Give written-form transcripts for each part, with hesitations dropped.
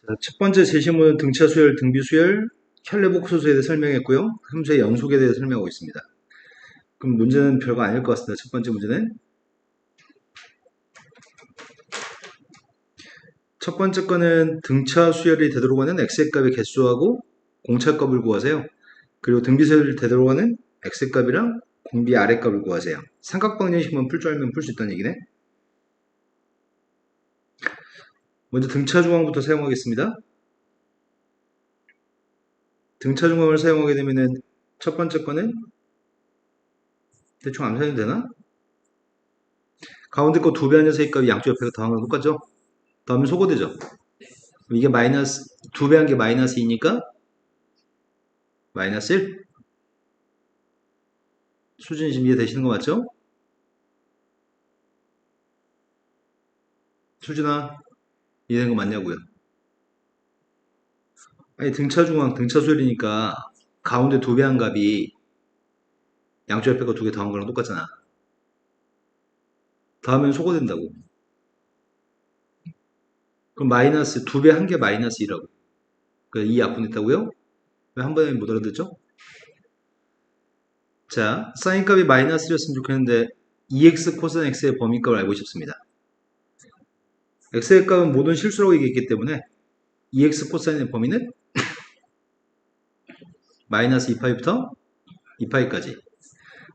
자, 첫 번째 제시문은 등차 수열, 등비 수열, 혈례복 소수에 대해 설명했고요. 함수의 연속에 대해 설명하고 있습니다. 그럼 문제는 별거 아닐 것 같습니다. 첫 번째 문제는 첫 번째 거는 등차 수열이 되도록 하는 x의 값의 개수하고 공차 값을 구하세요. 그리고 등비 수열이 되도록 하는 x의 값이랑 공비 r의 값을 구하세요. 삼각방정식만 풀 줄 알면 풀 수 있다는 얘기네. 먼저 등차 중앙부터 사용하겠습니다. 등차 중앙을 사용하게 되면은 첫 번째 거는 대충 암산이 되나? 가운데 거 두 배 한 녀석의 값이 양쪽 옆에 더한 거랑 똑같죠? 더하면 소거되죠? 이게 마이너스, 두 배 한 게 마이너스 2니까 마이너스 1. 수준이 지금 이해되시는 거 맞죠? 수준아, 이해된 거 맞냐고요? 아니, 등차 중앙, 등차 수열이니까 가운데 두 배 한 값이 양쪽 옆에 거 두 개 더한 거랑 똑같잖아. 더하면 소거된다고. 그럼 마이너스, 두 배 한 게 마이너스 2라고. 그러니까 2 약분했다고요? 왜 한 번에 못 알아듣죠? 자, 사인 값이 마이너스 1이었으면 좋겠는데 2x 코사인 x의 범위값을 알고 싶습니다. x의 값은 모든 실수라고 얘기했기 때문에 2x 코사인의 범위는 마이너스 2파이부터 2파이까지.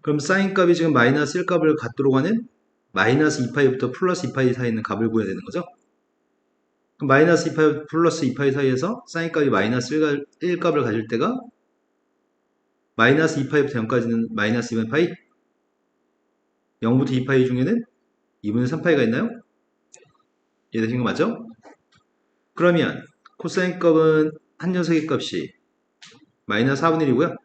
그럼 사인 값이 지금 마이너스 1 값을 갖도록 하는 마이너스 2파이부터 플러스 2파이 사이에 있는 값을 구해야 되는 거죠. 그럼 마이너스 2파이 플러스 2파이 사이에서 사인 값이 마이너스 1 값을 가질 때가 마이너스 2파이부터 0까지는 마이너스 2분의 파이, 0부터 2파이 중에는 2분의 3파이가 있나요? 이해되신 거 맞죠? 그러면 코사인 값은 한 녀석의 값이 마이너스 4분의 1이고요.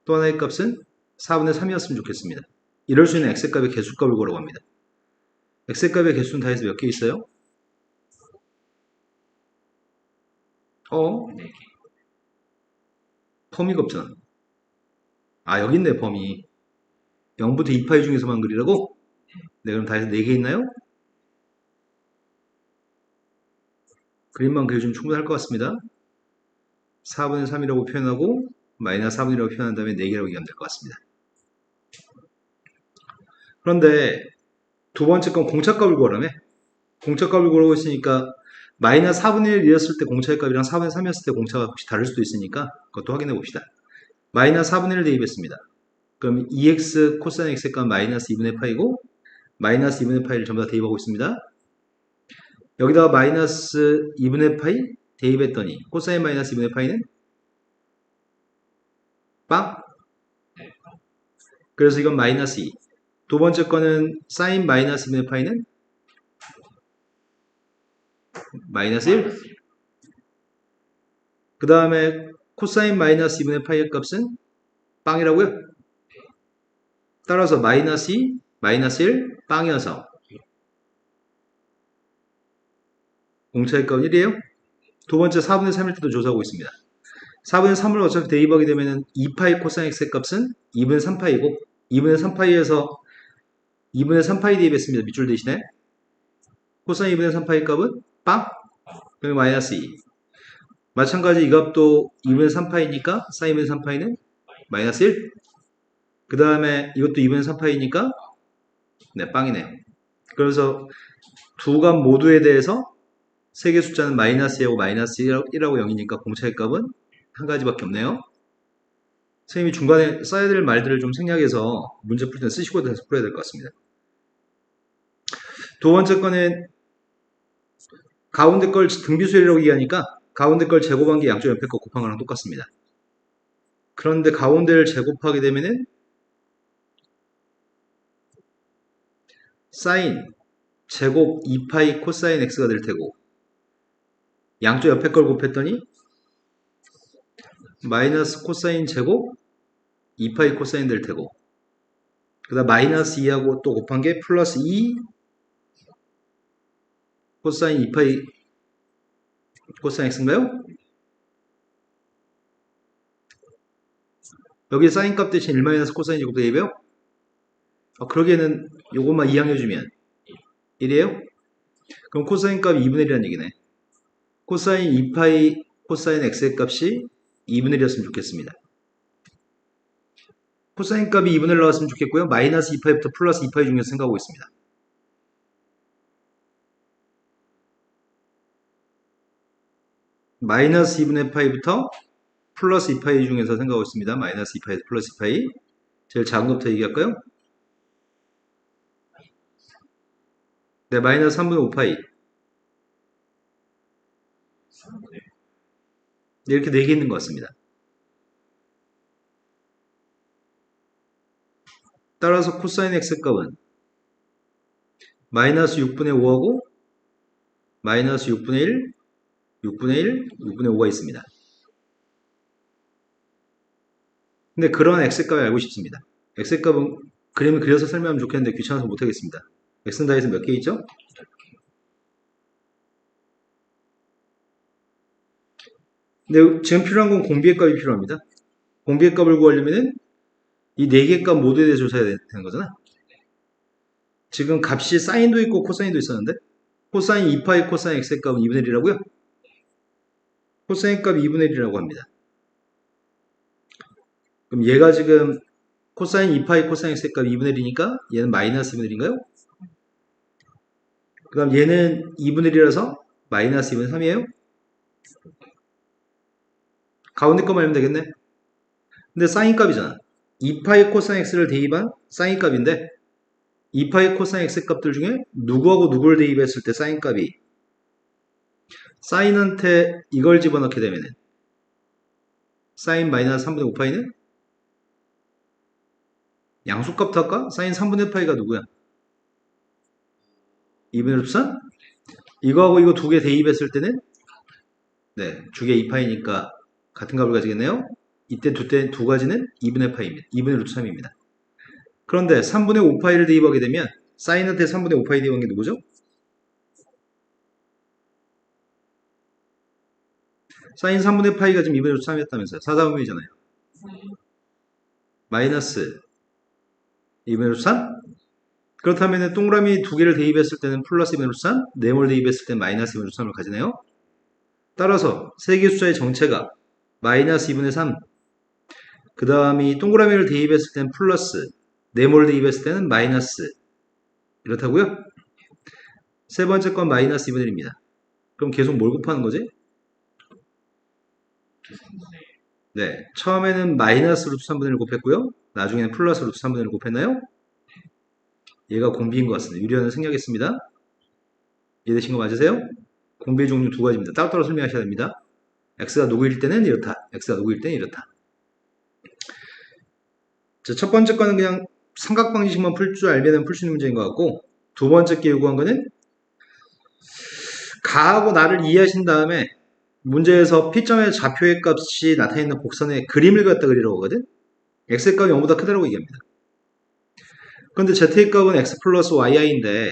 또 하나의 값은 4분의 3이었으면 좋겠습니다. 이럴 수 있는 x값의 개수값을 구하라고 합니다. x값의 개수는 다 해서 몇 개 있어요? 범위가 없잖아. 아, 여기 있네, 범위. 0부터 2파이 중에서만 그리라고? 네, 그럼 다 해서 4개 있나요? 그림만 그려주면 충분할 것 같습니다. 4분의 3이라고 표현하고 마이너스 4분의 1이라고 표현한 다음에 4개라고 얘기하면 될 것 같습니다. 그런데 두 번째 건 공차값을 구하라며. 공차값을 구하고 있으니까 마이너스 4분의 1이었을 때 공차의 값이랑 4분의 3이었을 때 공차가 혹시 다를 수도 있으니까 그것도 확인해 봅시다. 마이너스 4분의 1을 대입했습니다. 그럼 2x 코사인 x의 값 마이너스 2분의 파이고 마이너스 2분의 파이를 전부 다 대입하고 있습니다. 여기다가 마이너스 2분의 파이 대입했더니 코사인 마이너스 2분의 파이는 빵? 그래서 이건 마이너스 2. 두 번째 거는 사인 마이너스 2분의 파이는 마이너스 1. 그 다음에 코사인 마이너스 2분의 파이의 값은 빵이라고요? 따라서 마이너스 2, 마이너스 1, 빵이어서 공차의 값은 1이에요? 두 번째 4분의 3일 때도 조사하고 있습니다. 4분의 3을 어차피 대입하게 되면 2파이 코사인 x의 값은 2분의 3파이고 2분의 3파이에서 2분의 3파이 대입했습니다. 밑줄 대신에 코사인 2분의 3파이 값은 빵? 그리고 마이너스 2. 마찬가지 이 값도 2분의 3파이니까 사인 2분의 3파이는 마이너스 1. 그 다음에 이것도 2분의 3파이니까 네, 빵이네요. 그래서 두 값 모두에 대해서 세 개 숫자는 마이너스 2하고 마이너스 1하고 0이니까 공차의 값은 한 가지밖에 없네요. 선생님이 중간에 써야 될 말들을 좀 생략해서 문제 풀 때는 쓰시고 해서 풀어야 될 것 같습니다. 두 번째 거는 가운데 걸 등비수열이라고 얘기하니까 가운데 걸 제곱한 게 양쪽 옆에 거 곱한 거랑 똑같습니다. 그런데 가운데를 제곱하게 되면은 사인 제곱 2파이 코사인 x가 될 테고 양쪽 옆에 걸 곱했더니 마이너스 코사인 제곱 2파이 코사인 될 테고 그 다음 마이너스 2하고 또 곱한 게 플러스 2 코사인 2파이 코사인 x인가요? 여기 사인 값 대신 1 마이너스 코사인 제곱 대입해요? 그러기에는 요것만 이항해주면 1이에요? 그럼 코사인 값이 2분의 1이라는 얘기네. 코사인 2파이 코사인 x의 값이 2분의 1이었으면 좋겠습니다. 코사인 값이 2분의 1 나왔으면 좋겠고요. 마이너스 2파이부터 플러스 2파이 중에서 생각하고 있습니다. 마이너스 2분의 파이부터 플러스 2파이 중에서 생각하고 있습니다. 마이너스 2파이에서 플러스 2파이. 제일 작은 것부터 얘기할까요? 네, 마이너스 3분의 5파이. 네, 이렇게 4개 있는 것 같습니다. 따라서 코사인 x값은 마이너스 6분의 5하고 마이너스 6분의 1, 6분의 1, 6분의 5가 있습니다. 근데 그런 x값을 알고 싶습니다. x값은 그림을 그려서 설명하면 좋겠는데 귀찮아서 못하겠습니다. x는 다해서 몇 개 있죠? 근데 지금 필요한 건 공비의 값이 필요합니다. 공비의 값을 구하려면은 이 4개 값 모두에 대해서 조사해야 되는 거잖아. 지금 값이 사인도 있고 코사인도 있었는데 코사인 2파이 코사인 x의 값은 2분의 1이라고요? 코사인 값이 2분의 1이라고 합니다. 그럼 얘가 지금 코사인 2파이 코사인 x의 값이 2분의 1이니까 얘는 마이너스 2분의 1인가요? 그 다음 얘는 2분의 1이라서 마이너스 2분의 3이에요? 가운데 것만 알면 되겠네. 근데 사인 값이잖아. 2파이 코사인 x를 대입한 사인 값인데 2파이 코사인 x 값들 중에 누구하고 누구를 대입했을 때 사인 값이 사인한테 이걸 집어넣게 되면은 사인 마이너스 3분의 5파이는 양수값 할까? 사인 3분의 파이가 누구야? 2분의 루트 이거하고 이거 두 개 대입했을 때는 네, 주게 2파이니까 같은 값을 가지겠네요. 이때 두 가지는 2분의 파이입니다. 2분의 루트 3입니다. 그런데 3분의 5파이를 대입하게 되면 사인한테 3분의 5파이 대입한 게 누구죠? 사인 3분의 파이가 지금 2분의 루트 3이었다면서요. 4사분면이잖아요. 마이너스 2분의 루트 3? 그렇다면 동그라미 두 개를 대입했을 때는 플러스 2분의 루트 3, 네모를 대입했을 때는 마이너스 2분의 루트 3을 가지네요. 따라서 세 개 숫자의 정체가 마이너스 2분의 3, 그 다음이 동그라미를 대입했을 때는 플러스, 네모를 대입했을 때는 마이너스. 이렇다고요? 세 번째 건 마이너스 2분의 1입니다. 그럼 계속 뭘 곱하는 거지? 네, 처음에는 마이너스 루트 3분의 1 곱했고요. 나중에는 플러스 루트 3분의 1 곱했나요? 얘가 공비인 것 같습니다. 유리화는 생략했습니다. 이해되신 거 맞으세요? 공비의 종류 두 가지입니다. 따로따로 설명하셔야 됩니다. x가 누구일 때는 이렇다. x가 누구일 때는 이렇다. 자, 첫 번째 거는 그냥 삼각방지식만 풀 줄 알면 풀 수 있는 문제인 것 같고, 두 번째 게 요구한 거는 가하고 나를 이해하신 다음에 문제에서 P점의 좌표의 값이 나타나 있는 곡선의 그림을 갖다 그리라고 하거든. x의 값이 0보다 크다라고 얘기합니다. 그런데 z의 값은 x 플러스 yi인데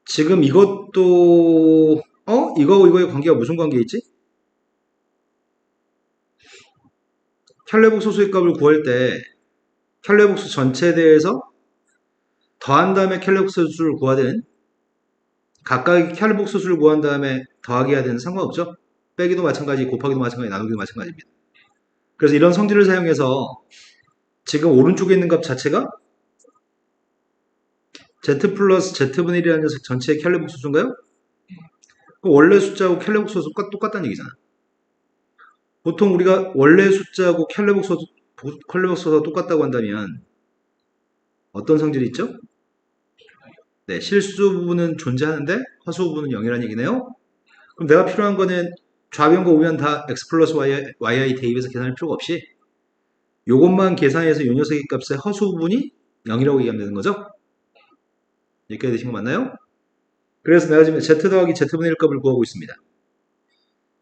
지금 이것도 이거하고 이거의 관계가 무슨 관계 있지? 켤레복소수의 값을 구할 때 켤레복수 전체에 대해서 더한 다음에 켤레복소수를 구하든 각각의 켤레복소수를 구한 다음에 더하기 해야 되는 상관없죠? 빼기도 마찬가지, 곱하기도 마찬가지, 나누기도 마찬가지입니다. 그래서 이런 성질을 사용해서 지금 오른쪽에 있는 값 자체가 z 플러스 z분의 1이라는 녀석 전체의 켤레복소수인가요? 원래 숫자하고 켤레복소수가 똑같다는 얘기잖아. 보통 우리가 원래 숫자하고 켤레복소수가 똑같다고 한다면 어떤 성질이 있죠? 네, 실수 부분은 존재하는데 허수 부분은 0이라는 얘기네요. 그럼 내가 필요한 거는 좌변과 우변 다 x 플러스 yi 대입해서 계산할 필요가 없이 이것만 계산해서 이 녀석의 값의 허수 부분이 0이라고 얘기하면 되는 거죠? 여기까지 되신 거 맞나요? 그래서 내가 지금 z 더하기 z분의 1 값을 구하고 있습니다.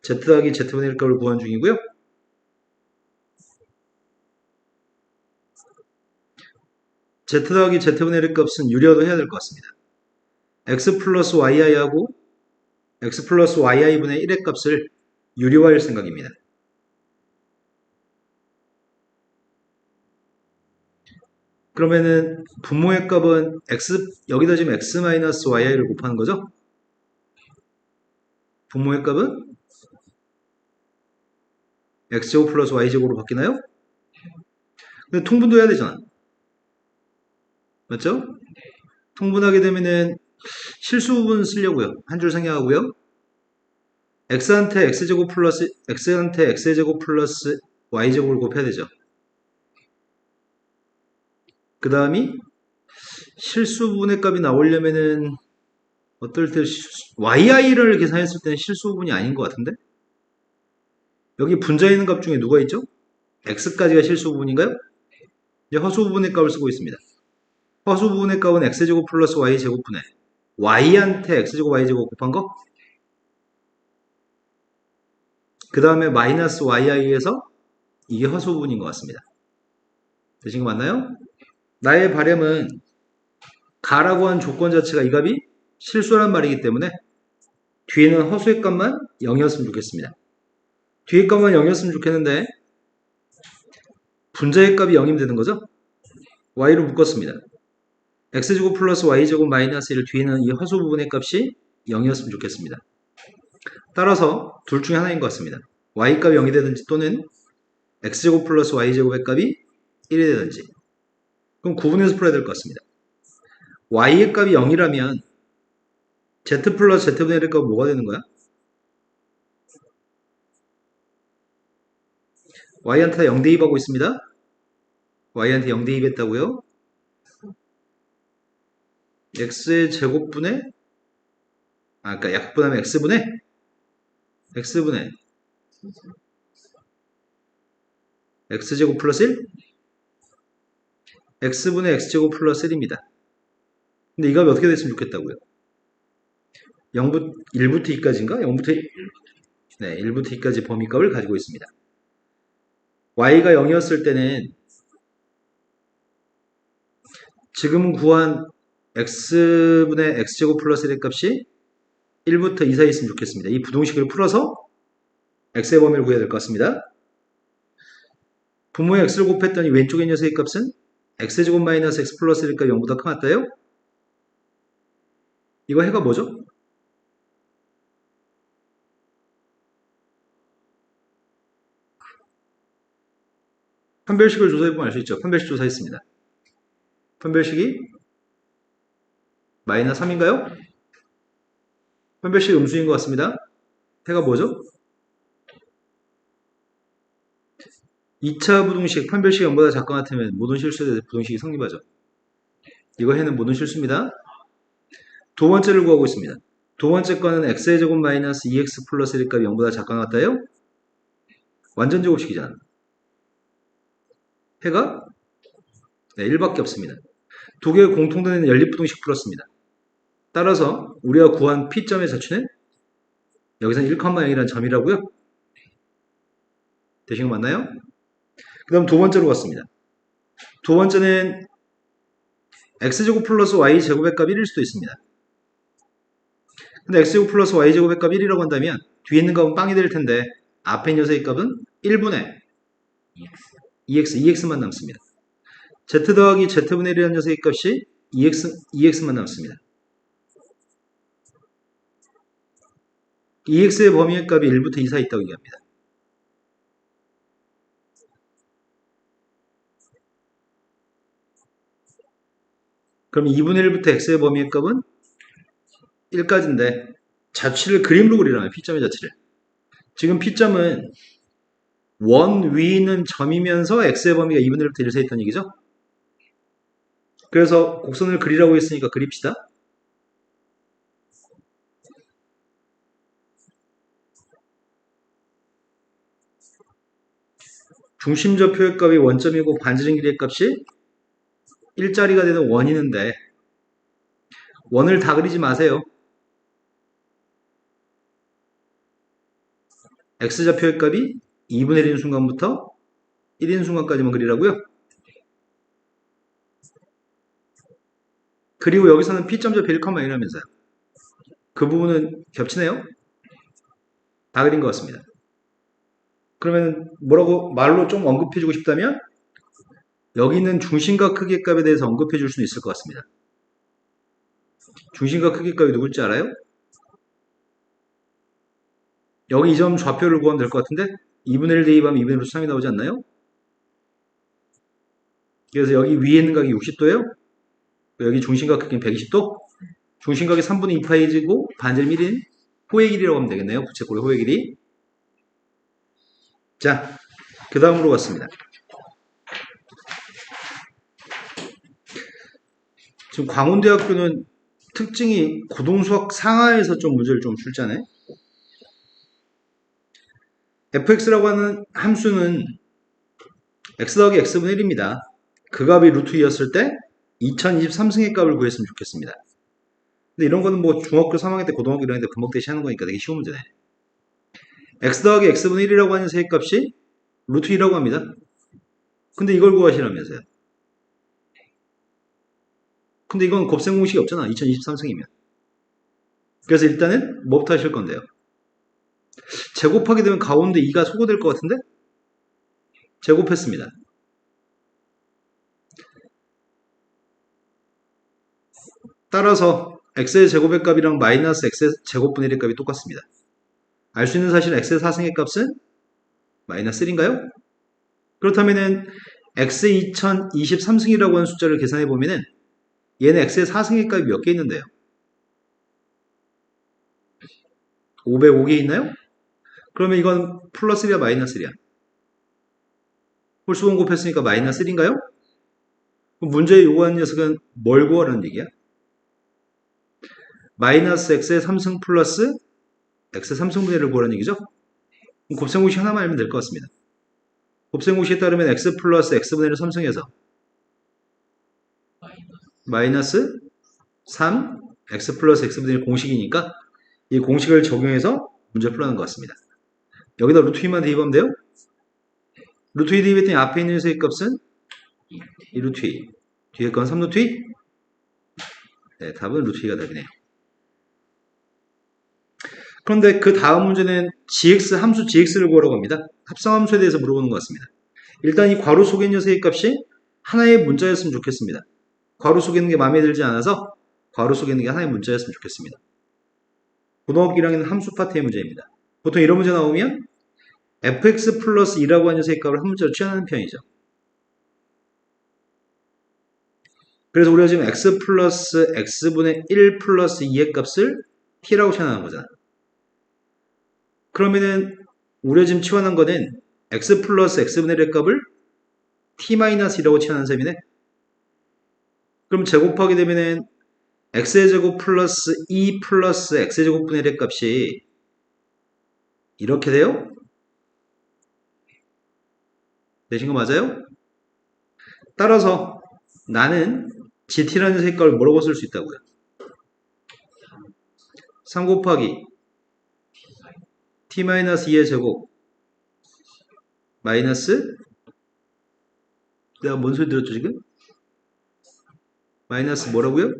z 더하기 z분의 1 값을 구한 중이고요. z 더하기 z분의 1 값은 유리화도 해야 될 것 같습니다. x 플러스 yi하고 x 플러스 yi분의 1의 값을 유리화할 생각입니다. 그러면은 분모의 값은 x 여기다 지금 x 마이너스 yi를 곱하는 거죠? 분모의 값은 x제곱 플러스 y제곱으로 바뀌나요? 근데 통분도 해야 되잖아. 맞죠? 통분하게 되면은 실수 부분 쓰려고요. 한 줄 생략하고요. x한테 x제곱 플러스 x한테 x제곱 플러스 y제곱을 곱해야 되죠. 그 다음이 실수 부분의 값이 나오려면은 어떨 때 yi를 계산했을 때는 실수 부분이 아닌 것 같은데? 여기 분자에 있는 값 중에 누가 있죠? x까지가 실수 부분인가요? 이제 허수 부분의 값을 쓰고 있습니다. 허수 부분의 값은 x제곱 플러스 y제곱분의 y한테 x제곱 y제곱 곱한 거? 그 다음에 마이너스 yi에서 이게 허수 부분인 것 같습니다. 되신 거 맞나요? 나의 바램은 가라고 한 조건 자체가 이 값이 실수란 말이기 때문에 뒤에는 허수의 값만 0이었으면 좋겠습니다. 뒤에 값만 0이었으면 좋겠는데 분자의 값이 0이면 되는 거죠? y로 묶었습니다. x제곱 플러스 y제곱 마이너스 1 뒤에는 이 허수 부분의 값이 0이었으면 좋겠습니다. 따라서 둘 중에 하나인 것 같습니다. y값이 0이 되든지 또는 x제곱 플러스 y제곱의 값이 1이 되든지. 그럼 구분해서 풀어야 될 것 같습니다. y의 값이 0이라면 z 플러스 z분의 1의 값은 뭐가 되는 거야? y한테 0 대입하고 있습니다. y한테 0 대입했다고요? x의 제곱분의 그러니까 약분하면 x분의 x제곱 플러스 1? x분의 x제곱 플러스 1입니다. 근데 이 값이 어떻게 됐으면 좋겠다고요? 1부터 2까지인가? 1부터 2까지 범위값을 가지고 있습니다. y가 0이었을 때는 지금 구한 x분의 x제곱 플러스 1의 값이 1부터 2 사이 있으면 좋겠습니다. 이 부동식을 풀어서 x의 범위를 구해야 될 것 같습니다. 분모에 x를 곱했더니 왼쪽의 녀석의 값은 x제곱 마이너스 x 플러스 1값 0보다 큰 것 같아요? 이거 해가 뭐죠? 판별식을 조사해보면 알 수 있죠. 판별식 조사했습니다. 판별식이 마이너스 3인가요? 판별식 음수인 것 같습니다. 해가 뭐죠? 2차 부동식 판별식이 0보다 작건 같으면 모든 실수에 대해서 부동식이 성립하죠. 이거 해는 모든 실수입니다. 두 번째를 구하고 있습니다. 두 번째 거는 x의 제곱 마이너스 2x 플러스 1값이 0보다 작건 같아요? 완전 제곱식이잖아. 해가 1밖에 없습니다. 두 개의 공통되는 연립부동식 풀었습니다. 따라서 우리가 구한 P점의 자취는 여기서 1,0이라는 점이라고요? 되신 거 맞나요? 그 다음 두 번째로 갔습니다. 두 번째는 x제곱 플러스 y제곱의 값 1일 수도 있습니다. 근데 x제곱 플러스 y제곱의 값 1이라고 한다면 뒤에 있는 값은 빵이 될 텐데 앞에 녀석의 값은 1분의 2x만 남습니다. z 더하기 z분의 1이라는 녀석의 값이 2x만 남습니다. 2x의 범위의 값이 1부터 2 사이 있다고 얘기합니다. 그럼 2분의 1부터 x의 범위의 값은 1까지인데 자취를 그림으로 그리라면 P점의 자취를. 지금 P점은 원 위에 있는 점이면서 x의 범위가 2분의 1부터 1 사이 있다는 얘기죠? 그래서 곡선을 그리라고 했으니까 그립시다. 중심좌표의 값이 원점이고 반지름 길이의 값이 1짜리가 되는 원이 있는데 원을 다 그리지 마세요. x좌표의 값이 2분의 1인 순간부터 1인 순간까지만 그리라고요. 그리고 여기서는 P점좌표 1,1이라면서요. 그 부분은 겹치네요. 다 그린 것 같습니다. 그러면 뭐라고 말로 좀 언급해주고 싶다면 여기 있는 중심과 크기 값에 대해서 언급해 줄 수는 있을 것 같습니다. 중심과 크기 값이 누굴지 알아요? 여기 이 점 좌표를 구하면 될 것 같은데 2분의 1 대입하면 2분의 루트 3이 나오지 않나요? 그래서 여기 위에 있는 각이 60도예요. 여기 중심각 크기는 120도. 중심각이 3분의 2파이지고 반지름 1인 호의 길이라고 하면 되겠네요. 부채꼴의 호의 길이. 자, 그 다음으로 갔습니다. 지금 광운대학교는 특징이 고등수학 상하에서 좀 문제를 좀 출잖아요. fx라고 하는 함수는 x 더하기 x분의 1입니다. 그 값이 루트 2였을 때 2023승의 값을 구했으면 좋겠습니다. 근데 이런 거는 뭐 중학교 3학년 때 고등학교 1학년 때 금방 대시 하는 거니까 되게 쉬운 문제네. x 더하기 x분의 1이라고 하는 세의 값이 루트 2라고 합니다. 근데 이걸 구하시라면서요. 근데 이건 곱셈 공식이 없잖아. 2023승이면. 그래서 일단은 뭐부터 하실 건데요? 제곱하게 되면 가운데 2가 소거될 것 같은데? 제곱했습니다. 따라서 x의 제곱의 값이랑 마이너스 x의 제곱분의 1의 값이 똑같습니다. 알 수 있는 사실은 x의 4승의 값은 마이너스 1인가요? 그렇다면은 x의 2023승이라고 하는 숫자를 계산해 보면은 얘는 x의 4승의 값이 몇 개 있는데요? 505개 있나요? 그러면 이건 플러스 1이야 마이너스 1이야? 홀수분 곱했으니까 마이너스 1인가요? 그럼 문제에 요구하는 녀석은 뭘 구하라는 얘기야? 마이너스 x의 3승 플러스 x의 3승분의 1을 구하라는 얘기죠? 그럼 곱셈공식 하나만 알면 될 것 같습니다. 곱셈공식에 따르면 x 플러스 x분의 1을 3승해서 마이너스 3 x 플러스 x분의 1 공식이니까 이 공식을 적용해서 문제 풀어내는 것 같습니다. 여기다 루트 2만 대입하면 돼요? 루트 2 대입했더니 앞에 있는 녀석의 값은 2 루트 2. 뒤에 건 3 루트 2? 네, 답은 루트 2가 답이네요. 그런데 그 다음 문제는 gx, 함수 gx를 구하라고 합니다. 합성함수에 대해서 물어보는 것 같습니다. 일단 이 괄호 속에 있는 녀석의 값이 하나의 문자였으면 좋겠습니다. 괄호 속에 있는 게 마음에 들지 않아서 괄호 속에 있는 게 하나의 문자였으면 좋겠습니다. 고등학교 1학년 함수 파트의 문제입니다. 보통 이런 문제 나오면 fx 플러스 2라고 하는 녀석의 값을 한 문자로 취하는 편이죠. 그래서 우리가 지금 x 플러스 x분의 1 플러스 2의 값을 t라고 취하는 거잖아. 그러면은 우리가 지금 치환한 거는 x 플러스 x분의 1의 값을 t-2라고 치환한 셈이네. 그럼 제곱하게 되면은 x의 제곱 플러스 2 플러스 x의 제곱분의 1의 값이 이렇게 돼요? 되신 거 맞아요? 따라서 나는 gt라는 색깔을 뭐라고 쓸 수 있다고요? 3 곱하기 t-2의 제곱 마이너스 내가 뭔 소리 들었죠 지금? 마이너스 뭐라고요?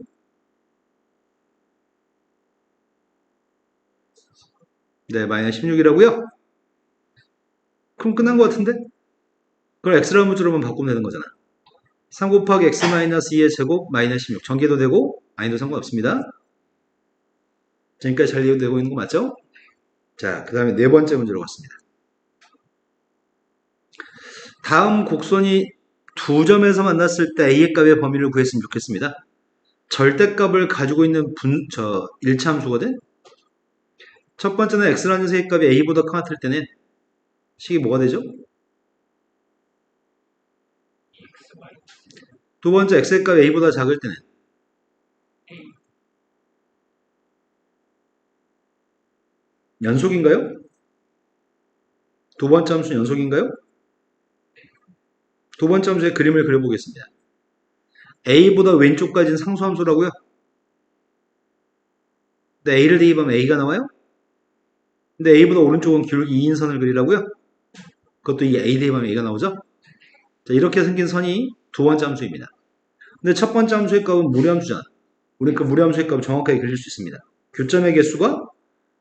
네, 마이너스 16이라고요? 그럼 끝난 것 같은데? 그걸 x라는 문자로만 바꾸면 되는 거잖아. 3 곱하기 x 마이너스 2의 제곱 마이너스 16 전개도 되고 아니도 상관없습니다. 지금까지 잘 이해되고 있는 거 맞죠? 자, 그 다음에 네 번째 문제로 갔습니다. 다음 곡선이 두 점에서 만났을 때 a의 값의 범위를 구했으면 좋겠습니다. 절대값을 가지고 있는 일차함수거든? 첫 번째는 x라는 녀석의 값이 a보다 같을 때는 식이 뭐가 되죠? 두 번째 x의 값이 a보다 작을 때는 연속인가요? 두 번째 함수는 연속인가요? 두 번째 함수의 그림을 그려보겠습니다. a보다 왼쪽까지는 상수함수라고요? 근데 a를 대입하면 a가 나와요? 근데 a보다 오른쪽은 기울기 2인선을 그리라고요? 그것도 이 a 대입하면 a가 나오죠? 자, 이렇게 생긴 선이 두 번째 함수입니다. 근데 첫 번째 함수의 값은 무리함수잖아. 우리는 그 무리함수의 값을 정확하게 그릴 수 있습니다. 교점의 개수가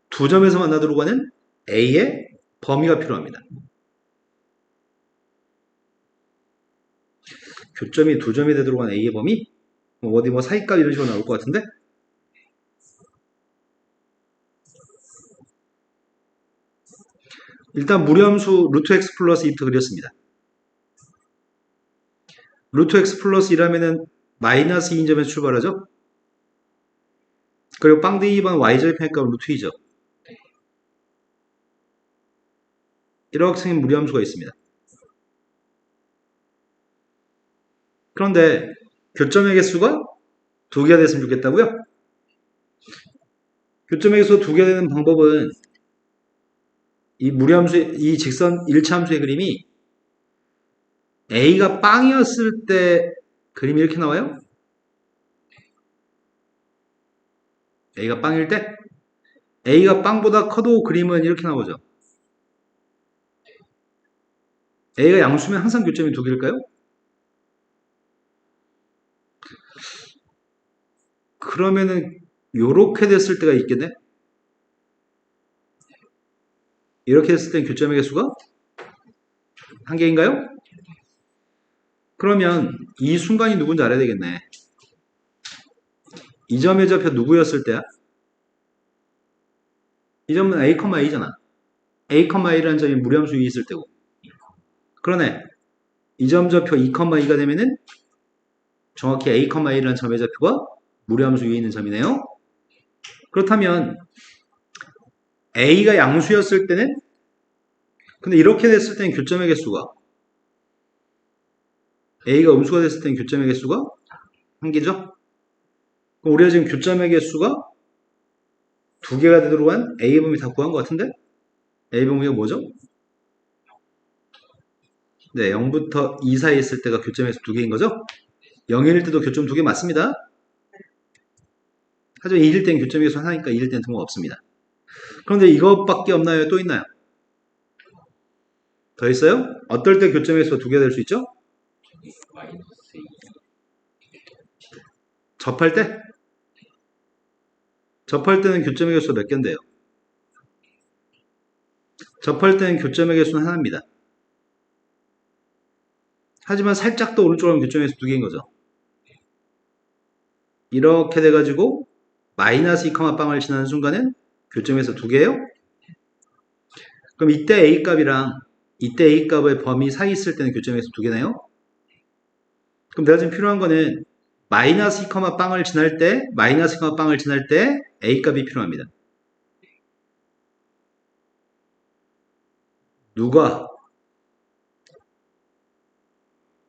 두 점에서 만나도록 하는 a의 범위가 필요합니다. 교점이 두 점이 되도록 하는 a의 범위? 어디 뭐 사이값 이런 식으로 나올 것 같은데? 일단 무리함수 루트 x 플러스 2부터 그렸습니다. 루트 x 플러스 2라면은 마이너스 2인 점에서 출발하죠. 그리고 빵 대2번 y절편의 값은 루트 2죠. 이렇게 생긴 무리함수가 있습니다. 그런데 교점의 개수가 두 개가 됐으면 좋겠다고요? 교점의 개수가 두 개가 되는 방법은 이 무리함수, 이 직선 1차 함수의 그림이 a가 빵이었을 때 그림이 이렇게 나와요? a가 빵일 때? a가 빵보다 커도 그림은 이렇게 나오죠. a가 양수면 항상 교점이 두 개일까요? 그러면은 요렇게 됐을 때가 있겠네? 이렇게 됐을 땐 교점의 개수가 한 개인가요? 그러면 이 순간이 누군지 알아야 되겠네. 이 점의 좌표 누구였을 때야? 이 점은 a, a잖아. a, a라는 점이 무리함수 위에 있을 때고. 그러네. 이 점 좌표 2, 2가 되면은 정확히 a, a라는 점의 좌표가 무리함수 위에 있는 점이네요. 그렇다면 a가 양수였을 때는 근데 이렇게 됐을 때는 교점의 개수가 a가 음수가 됐을 때는 교점의 개수가 한 개죠. 그럼 우리가 지금 교점의 개수가 두 개가 되도록 한 a분이 다 구한 것 같은데 a분이 뭐죠? 네, 0부터 2 사이에 있을 때가 교점에서 두 개인 거죠? 0일 때도 교점 두 개 맞습니다. 하지만 1일 때는 교점의 개수 하나니까 1일 때는 틀림없습니다. 그런데 이것밖에 없나요? 또 있나요? 더 있어요? 어떨 때 교점의 개수가 두 개가 될 수 있죠? 접할 때? 접할 때는 교점의 개수가 몇 개인데요? 접할 때는 교점의 개수는 하나입니다. 하지만 살짝 더 오른쪽으로 하면 교점의 개수 두 개인 거죠. 이렇게 돼가지고 마이너스 2, 빵을 지나는 순간엔 교점에서 두 개예요? 그럼 이때 A 값이랑 이때 A 값의 범위 사이 있을 때는 교점에서 두 개네요? 그럼 내가 지금 필요한 거는 마이너스 2, 빵을 지날 때 마이너스 2, 빵을 지날 때 A 값이 필요합니다.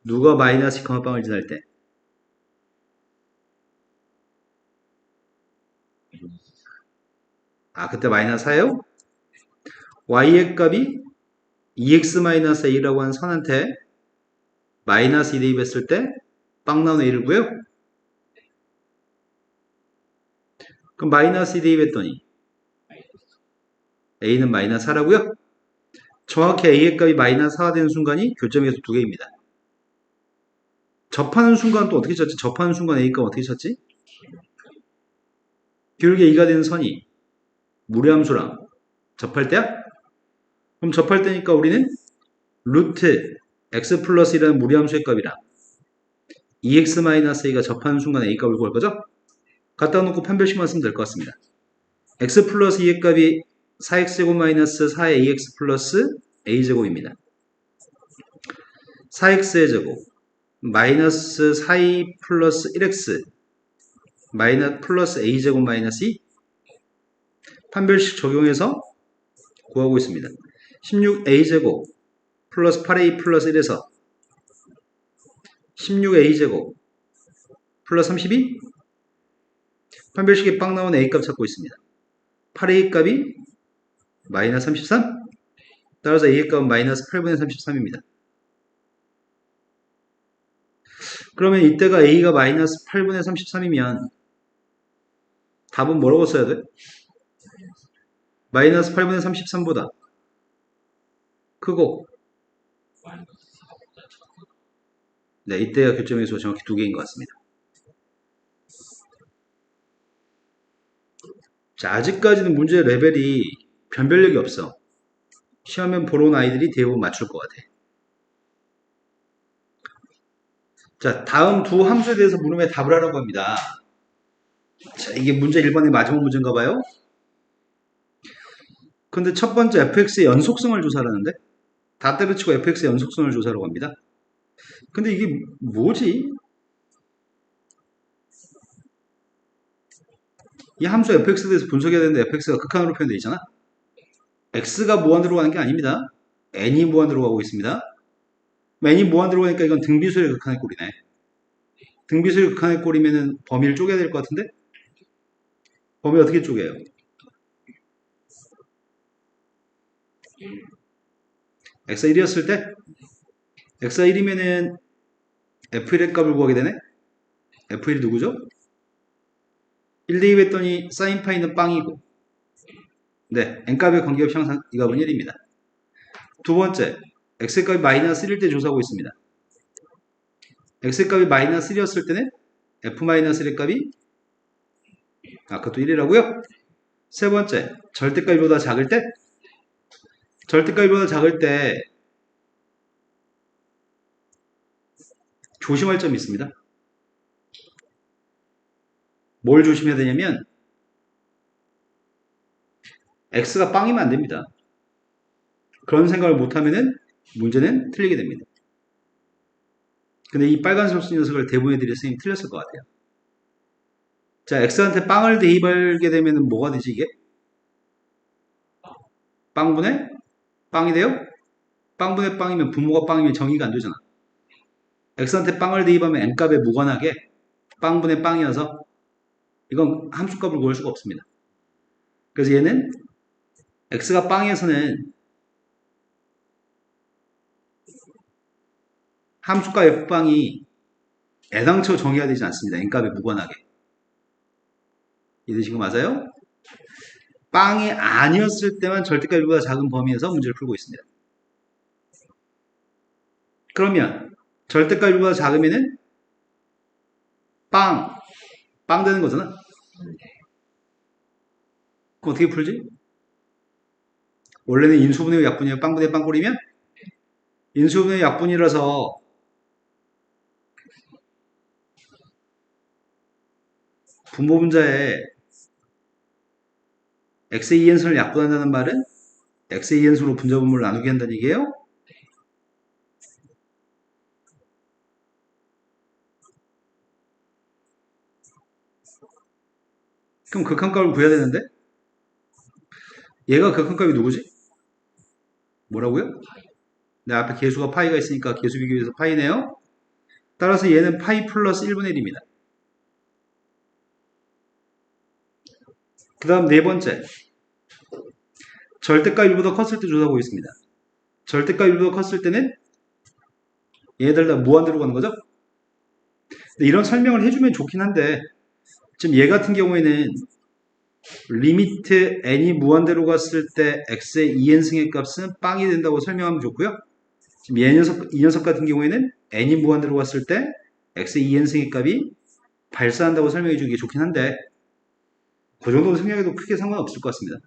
누가 마이너스 2, 빵을 지날 때? 아, 그때 마이너스 4예요? y의 값이 2x-a라고 하는 선한테 마이너스 2 대입했을 때 빵 나오는 a를 구해요? 그럼 마이너스 2 대입했더니 a는 마이너스 4라고요? 정확히 a의 값이 마이너스 4가 되는 순간이 교점에서 두 개입니다. 접하는 순간 또 어떻게 쳤지? 접하는 순간 a 값 어떻게 쳤지? 기울기 2가 되는 선이 무리함수랑 접할 때야? 그럼 접할 때니까 우리는 루트 x 플러스 1이라는 무리함수의 값이랑 2x-a가 접하는 순간 a 값을 구할 거죠? 갖다 놓고 판별식만 쓰면 될 것 같습니다. x 플러스 2의 값이 4x제곱 마이너스 4ax 플러스 a제곱입니다. 4x의 제곱 마이너스 4a 플러스 1x 마이너스 플러스 a제곱 마이너스 2 판별식 적용해서 구하고 있습니다. 16a제곱 플러스 8a 플러스 1에서 16a제곱 플러스 32 판별식에 빵 나온 a값 찾고 있습니다. 8a 값이 마이너스 33 따라서 a의 값은 마이너스 8분의 33입니다. 그러면 이때가 a가 마이너스 8분의 33이면 답은 뭐라고 써야 돼? 마이너스 8분의 33보다 크고 네, 이때가 교점의 수가 정확히 두 개인 것 같습니다. 자, 아직까지는 문제 레벨이 변별력이 없어. 시험에 보러 온 아이들이 대부분 맞출 것 같아. 자, 다음 두 함수에 대해서 물으면 답을 하라고 합니다. 자, 이게 문제 1번의 마지막 문제인가 봐요. 근데 첫 번째 fx의 연속성을 조사하라는데 다 때려치고 fx의 연속성을 조사하라고 합니다. 근데 이게 뭐지? 이 함수 fx에 대해서 분석해야 되는데 fx가 극한으로 표현되어 있잖아. x가 무한대로 가는 게 아닙니다. n이 무한대로 가고 있습니다. n이 무한대로 가니까 이건 등비수의 극한의 꼴이네. 등비수의 극한의 꼴이면은 범위를 쪼개야 될 것 같은데? 범위 어떻게 쪼개요? x가 1이었을 때 x가 1이면은 f1의 값을 구하게 되네? f1이 누구죠? 1대2 했더니 사인 파이는 빵이고 네, n값의 관계없이 항상 이 값은 1입니다. 두 번째, x의 값이 마이너스 1일 때 조사하고 있습니다. x의 값이 마이너스 1이었을 때는 f-1의 값이 그것도 1이라고요? 세 번째, 절대값보다 작을 때 절대값보다 작을 때 조심할 점이 있습니다. 뭘 조심해야 되냐면 x가 빵이면 안 됩니다. 그런 생각을 못하면은 문제는 틀리게 됩니다. 근데 이 빨간색 수 녀석을 대부분 애들이 선생님이 틀렸을 것 같아요. 자, x한테 빵을 대입하게 되면은 뭐가 되지 이게? 빵분의 빵이 돼요? 빵분의 빵이면 부모가 빵이면 정의가 안 되잖아. x한테 빵을 대입하면 n값에 무관하게 빵분의 빵이어서 이건 함수값을 구할 수가 없습니다. 그래서 얘는 x가 빵에서는 함수값 f빵이 애당초 정의가 되지 않습니다. n값에 무관하게. 이해되신 거 맞아요? 빵이 아니었을 때만 절대값보다 작은 범위에서 문제를 풀고 있습니다. 그러면 절대값보다 작으면은 빵 되는 거잖아. 그럼 어떻게 풀지? 원래는 인수분해 약분이에요. 빵분의 빵꼴이면 인수분해 약분이라서 분모분자에 x의 2n승을 약분한다는 말은 x의 2n승으로 분자분모를 나누게 한다는 얘기예요. 그럼 극한값을 구해야 되는데 얘가 극한값이 누구지? 뭐라고요? 내 앞에 계수가 파이가 있으니까 계수 비교해서 파이네요. 따라서 얘는 파이 플러스 1분의 1입니다. 그 다음 네 번째, 절대값 1보다 컸을 때 조사하고 있습니다. 절대값 1보다 컸을 때는 얘들 다 무한대로 가는 거죠? 이런 설명을 해주면 좋긴 한데 지금 얘 같은 경우에는 리미트 n이 무한대로 갔을 때 x의 2n승의 값은 빵이 된다고 설명하면 좋고요. 지금 이 녀석 같은 경우에는 n이 무한대로 갔을 때 x의 2n승의 값이 발산한다고 설명해 주기 좋긴 한데 그 정도 생각해도 크게 상관없을 것 같습니다.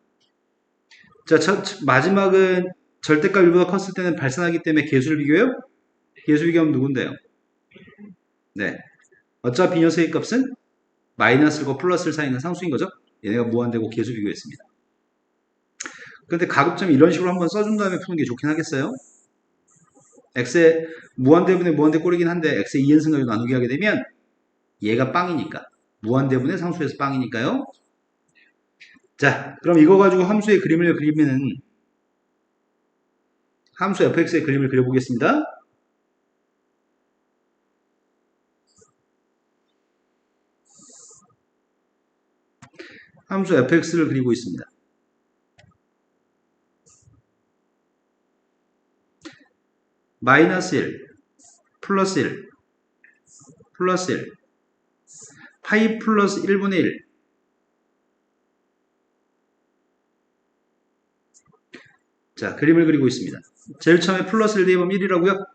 자, 마지막은 절대값 1보다 컸을 때는 발산하기 때문에 계수를 비교해요? 계수 비교하면 누군데요? 네. 어차피 이 녀석의 값은 마이너스고 플러스를 사이는 상수인 거죠? 얘네가 무한대고 계수 비교했습니다. 근데 가급적 이런 식으로 한번 써준 다음에 푸는 게 좋긴 하겠어요? x의 무한대분의 무한대 꼴이긴 한데 x의 2n승 가지고 나누기 하게 되면 얘가 빵이니까 무한대분의 상수에서 빵이니까요. 자, 그럼 이거 가지고 함수의 그림을 그리면은 함수 fx의 그림을 그려보겠습니다. 함수 fx를 그리고 있습니다. 마이너스 1, 플러스 1, 플러스 1, 파이 플러스 1분의 1. 자, 그림을 그리고 있습니다. 제일 처음에 플러스를 대입하면 1이라고요?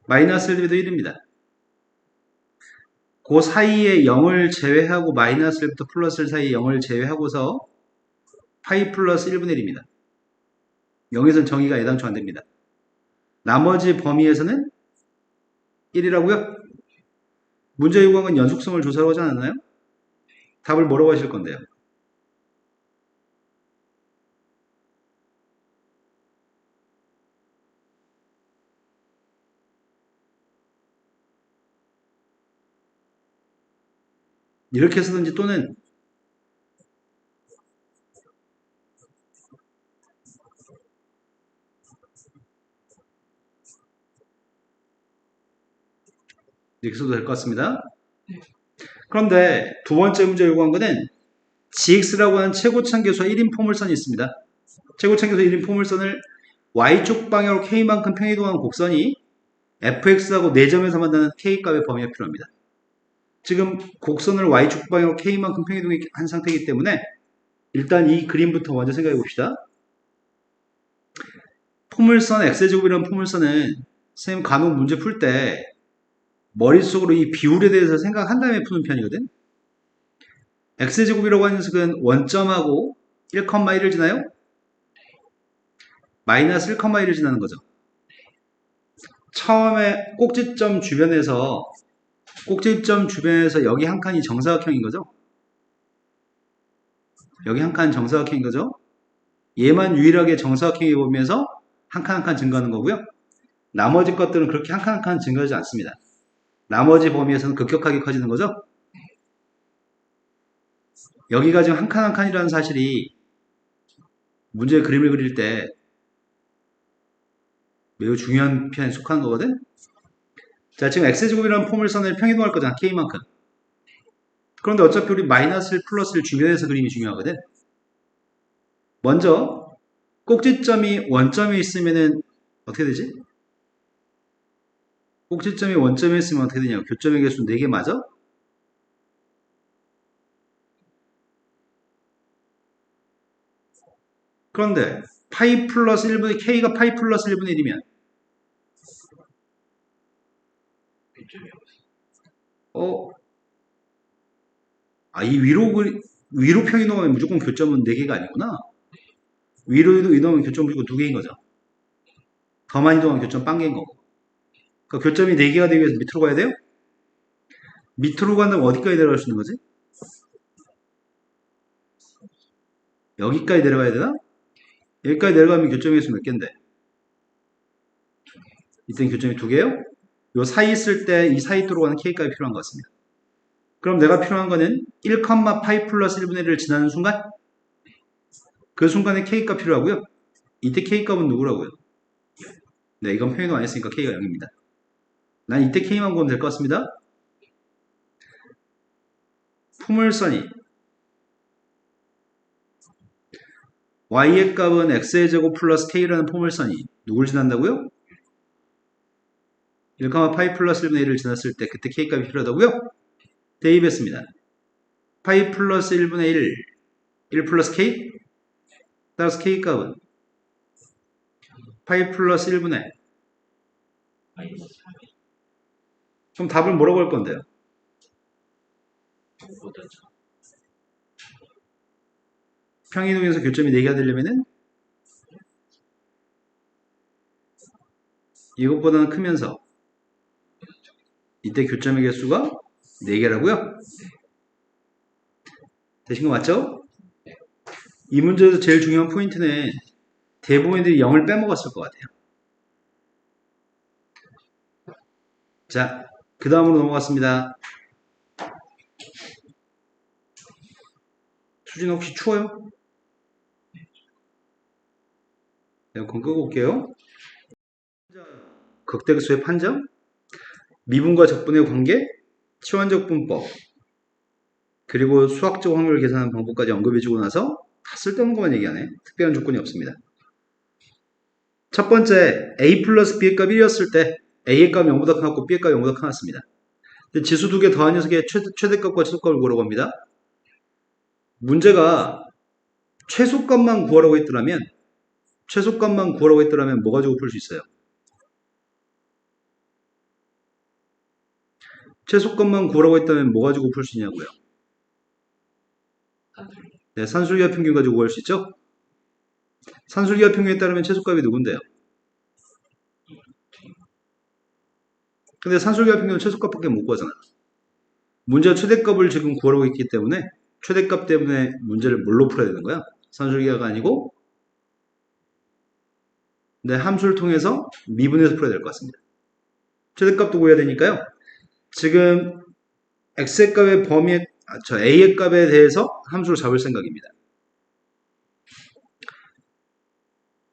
마이너스를 대입해도 1입니다. 그 사이에 0을 제외하고 마이너스 1부터 플러스 1 사이에 0을 제외하고서 파이 플러스 1분의 1입니다. 0에서는 정의가 애당초 안됩니다. 나머지 범위에서는 1이라고요? 문제 요구한 건 연속성을 조사하고 하지 않았나요? 답을 뭐라고 하실 건데요? 이렇게 쓰든지 또는 이렇게 써도 될 것 같습니다. 그런데 두 번째 문제 요구한 거는 GX라고 하는 최고차계수와 1인 포물선이 있습니다. 최고차계수 1인 포물선을 Y축 방향으로 K만큼 평이동하는 곡선이 fx하고 4점에서 만나는 K값의 범위가 필요합니다. 지금 곡선을 Y축 방향으로 K만큼 평이동한 상태이기 때문에 일단 이 그림부터 먼저 생각해 봅시다. 포물선 X제곱이라는 포물선은 선생님 간혹 문제 풀 때 머릿속으로 이 비율에 대해서 생각한 다음에 푸는 편이거든. X제곱이라고 하는 녀석은 원점하고 1,1을 지나요? 마이너스 1,1을 지나는 거죠. 처음에 꼭지점 주변에서 여기 한 칸이 정사각형인 거죠. 여기 한 칸 정사각형인 거죠. 얘만 유일하게 정사각형이 보면서 한 칸 한 칸 증가하는 거고요. 나머지 것들은 그렇게 한 칸 한 칸 증가하지 않습니다. 나머지 범위에서는 급격하게 커지는 거죠. 여기가 지금 한 칸 한 칸이라는 사실이 문제의 그림을 그릴 때 매우 중요한 편에 속하는 거거든. 자, 지금 X제곱이라는 포물선을 평이동할 거잖아. K만큼. 그런데 어차피 우리 마이너스를 플러스를 주변에서 그림이 중요하거든. 먼저 꼭지점이 원점에 있으면은 어떻게 되지? 꼭지점이 원점에 있으면 어떻게 되냐고. 교점의 개수 4개 맞아? 그런데 파이 플러스 1분의 K가 파이 플러스 1분의 1이면 이 위로 평이동하면 무조건 교점은 4개가 아니구나. 위로 이동하면 교점 무조건 2개인 거죠. 더 많이 이동하면 교점 빵개인 거고. 그러니까 교점이 4개가 되기 위해서 밑으로 가야 돼요? 밑으로 간다면 어디까지 내려갈 수 있는 거지? 여기까지 내려가야 되나? 여기까지 내려가면 교점의 수 몇 개인데? 이때는 교점이 2개요? 요 사이 있을 때 이 사이 들어가는 K값이 필요한 것 같습니다. 그럼 내가 필요한 거는 1, 파이 플러스 1분의 1을 지나는 순간 그 순간에 K값 필요하고요. 이때 K값은 누구라고요? 네, 이건 평이동 안 했으니까 K가 0입니다. 난 이때 K만 구하면 될 것 같습니다. 포물선이 Y의 값은 X의 제곱 플러스 K라는 포물선이 누굴 지난다고요? 1, 파이 플러스 1분의 1을 지났을 때 그때 K값이 필요하다고요? 대입했습니다. 파이 플러스 1분의 1 플러스 K 따라서 K값은 파이 플러스 1분의 그럼 답을 뭐라고 할 건데요? 평이동에서 교점이 4개가 되려면은 이것보다는 크면서 이때 교점의 개수가 4개라고요? 되신 거 맞죠? 이 문제에서 제일 중요한 포인트는 대부분들이 0을 빼먹었을 것 같아요. 자, 그 다음으로 넘어갔습니다. 수진 혹시 추워요? 에어컨 끄고 올게요. 극대극소의 판정, 미분과 적분의 관계, 치환적분법, 그리고 수학적 확률을 계산하는 방법까지 언급해주고 나서 다 쓸데없는 것만 얘기하네. 특별한 조건이 없습니다. 첫 번째, a 플러스 b의 값 1이었을 때 a의 값이 0보다 커났고 b의 값이 0보다 커났습니다. 지수 두 개 더한 녀석의 최대값과 최소값을 구하라고 합니다. 문제가 최소값만 구하라고 했더라면 뭐 가지고 풀 수 있어요? 최소값만 구하라고 했다면 뭐 가지고 풀 수 있냐고요? 네, 산술기하 평균 가지고 구할 수 있죠? 산술기하 평균에 따르면 최소값이 누군데요? 근데 산술기하 평균은 최소값밖에 못 구하잖아. 문제가 최대값을 지금 구하라고 했기 때문에 최대값 때문에 문제를 뭘로 풀어야 되는 거야? 산술기하가 아니고 네, 함수를 통해서 미분해서 풀어야 될 것 같습니다. 최대값도 구해야 되니까요. 지금 x의 값의 범위에 저 a의 값에 대해서 함수를 잡을 생각입니다.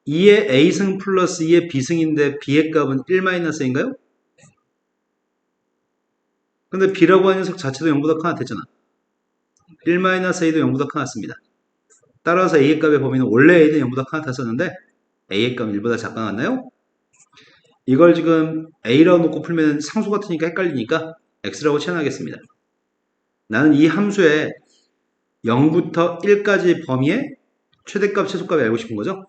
2의 a승 플러스 2의 b승인데 b의 값은 1-a인가요? 근데 b라고 하는 녀석 자체도 0보다 크나 됐잖아. 1-a도 0보다 크나 습니다. 따라서 a의 값의 범위는 원래 a는 0보다 크나 탔었는데 a의 값은 1보다 작가 나왔나요? 이걸 지금 a라고 놓고 풀면 상수 같으니까 헷갈리니까 x라고 치환하겠습니다. 나는 이 함수의 0부터 1까지 범위의 최대값, 최소값을 알고 싶은 거죠?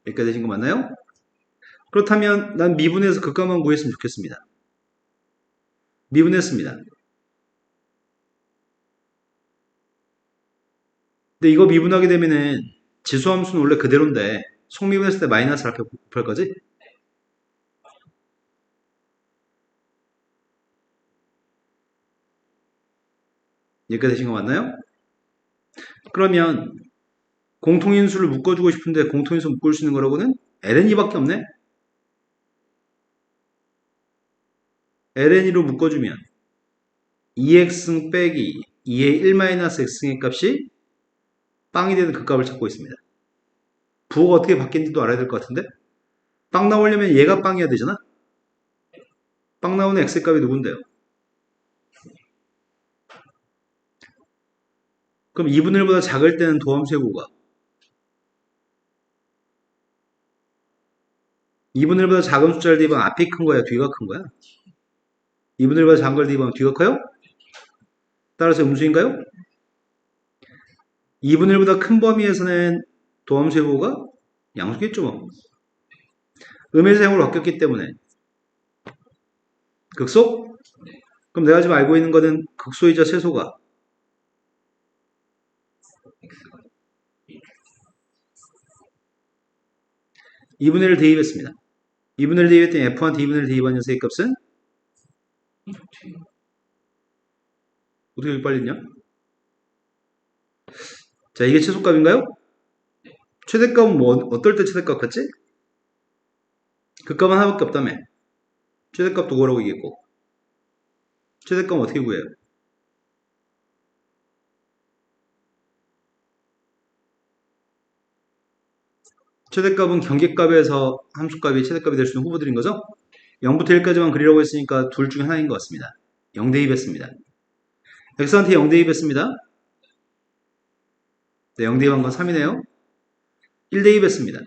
여기까지 되신 거 맞나요? 그렇다면 난 미분해서 그 값만 구했으면 좋겠습니다. 미분했습니다. 근데 이거 미분하게 되면은 지수함수는 원래 그대로인데 속미분했을 때 마이너스를 앞에 곱할 거지? 여기까지 되신 거 맞나요? 그러면 공통인수를 묶어주고 싶은데 공통인수 묶을 수 있는 거라고는 ln이밖에 없네? ln으로 묶어주면 2x승 빼기 2의 1-x승의 값이 빵이 되는 그 값을 찾고 있습니다. 부호가 어떻게 바뀌는지도 알아야 될 것 같은데? 빵 나오려면 얘가 빵이어야 되잖아? 빵 나오는 x의 값이 누군데요? 그럼 2분의 1보다 작을 때는 도함수의 부호가 2분의 1보다 작은 숫자를 대입하면 앞이 큰 거야? 뒤가 큰 거야? 2분의 1보다 작은 걸 대입하면 뒤가 커요? 따라서 음수인가요? 2분의 1보다 큰 범위에서는 도함수의 부호가 양수겠죠 뭐. 음의 사용으로 바뀌었기 때문에 극소? 그럼 내가 지금 알고 있는 거는 극소이자 최소가 2분의 1을 대입했습니다. 2분의 1 대입했더니 F한테 2분의 1 대입한 녀석의 값은 어떻게 이렇게 빨리 했냐? 자, 이게 최소값인가요? 최대값은 뭐 어떨 때 최대값 같지? 그 값은 하나밖에 없다며. 최대값도 구하라고 얘기했고. 최대값은 어떻게 구해요? 최대값은 경계값에서 함수값이 최대값이 될 수 있는 후보들인 거죠? 0부터 1까지만 그리라고 했으니까 둘 중에 하나인 것 같습니다. 0 대입했습니다. x한테 0 대입했습니다. 네, 0 대입한 건 3이네요. 1 대입했습니다.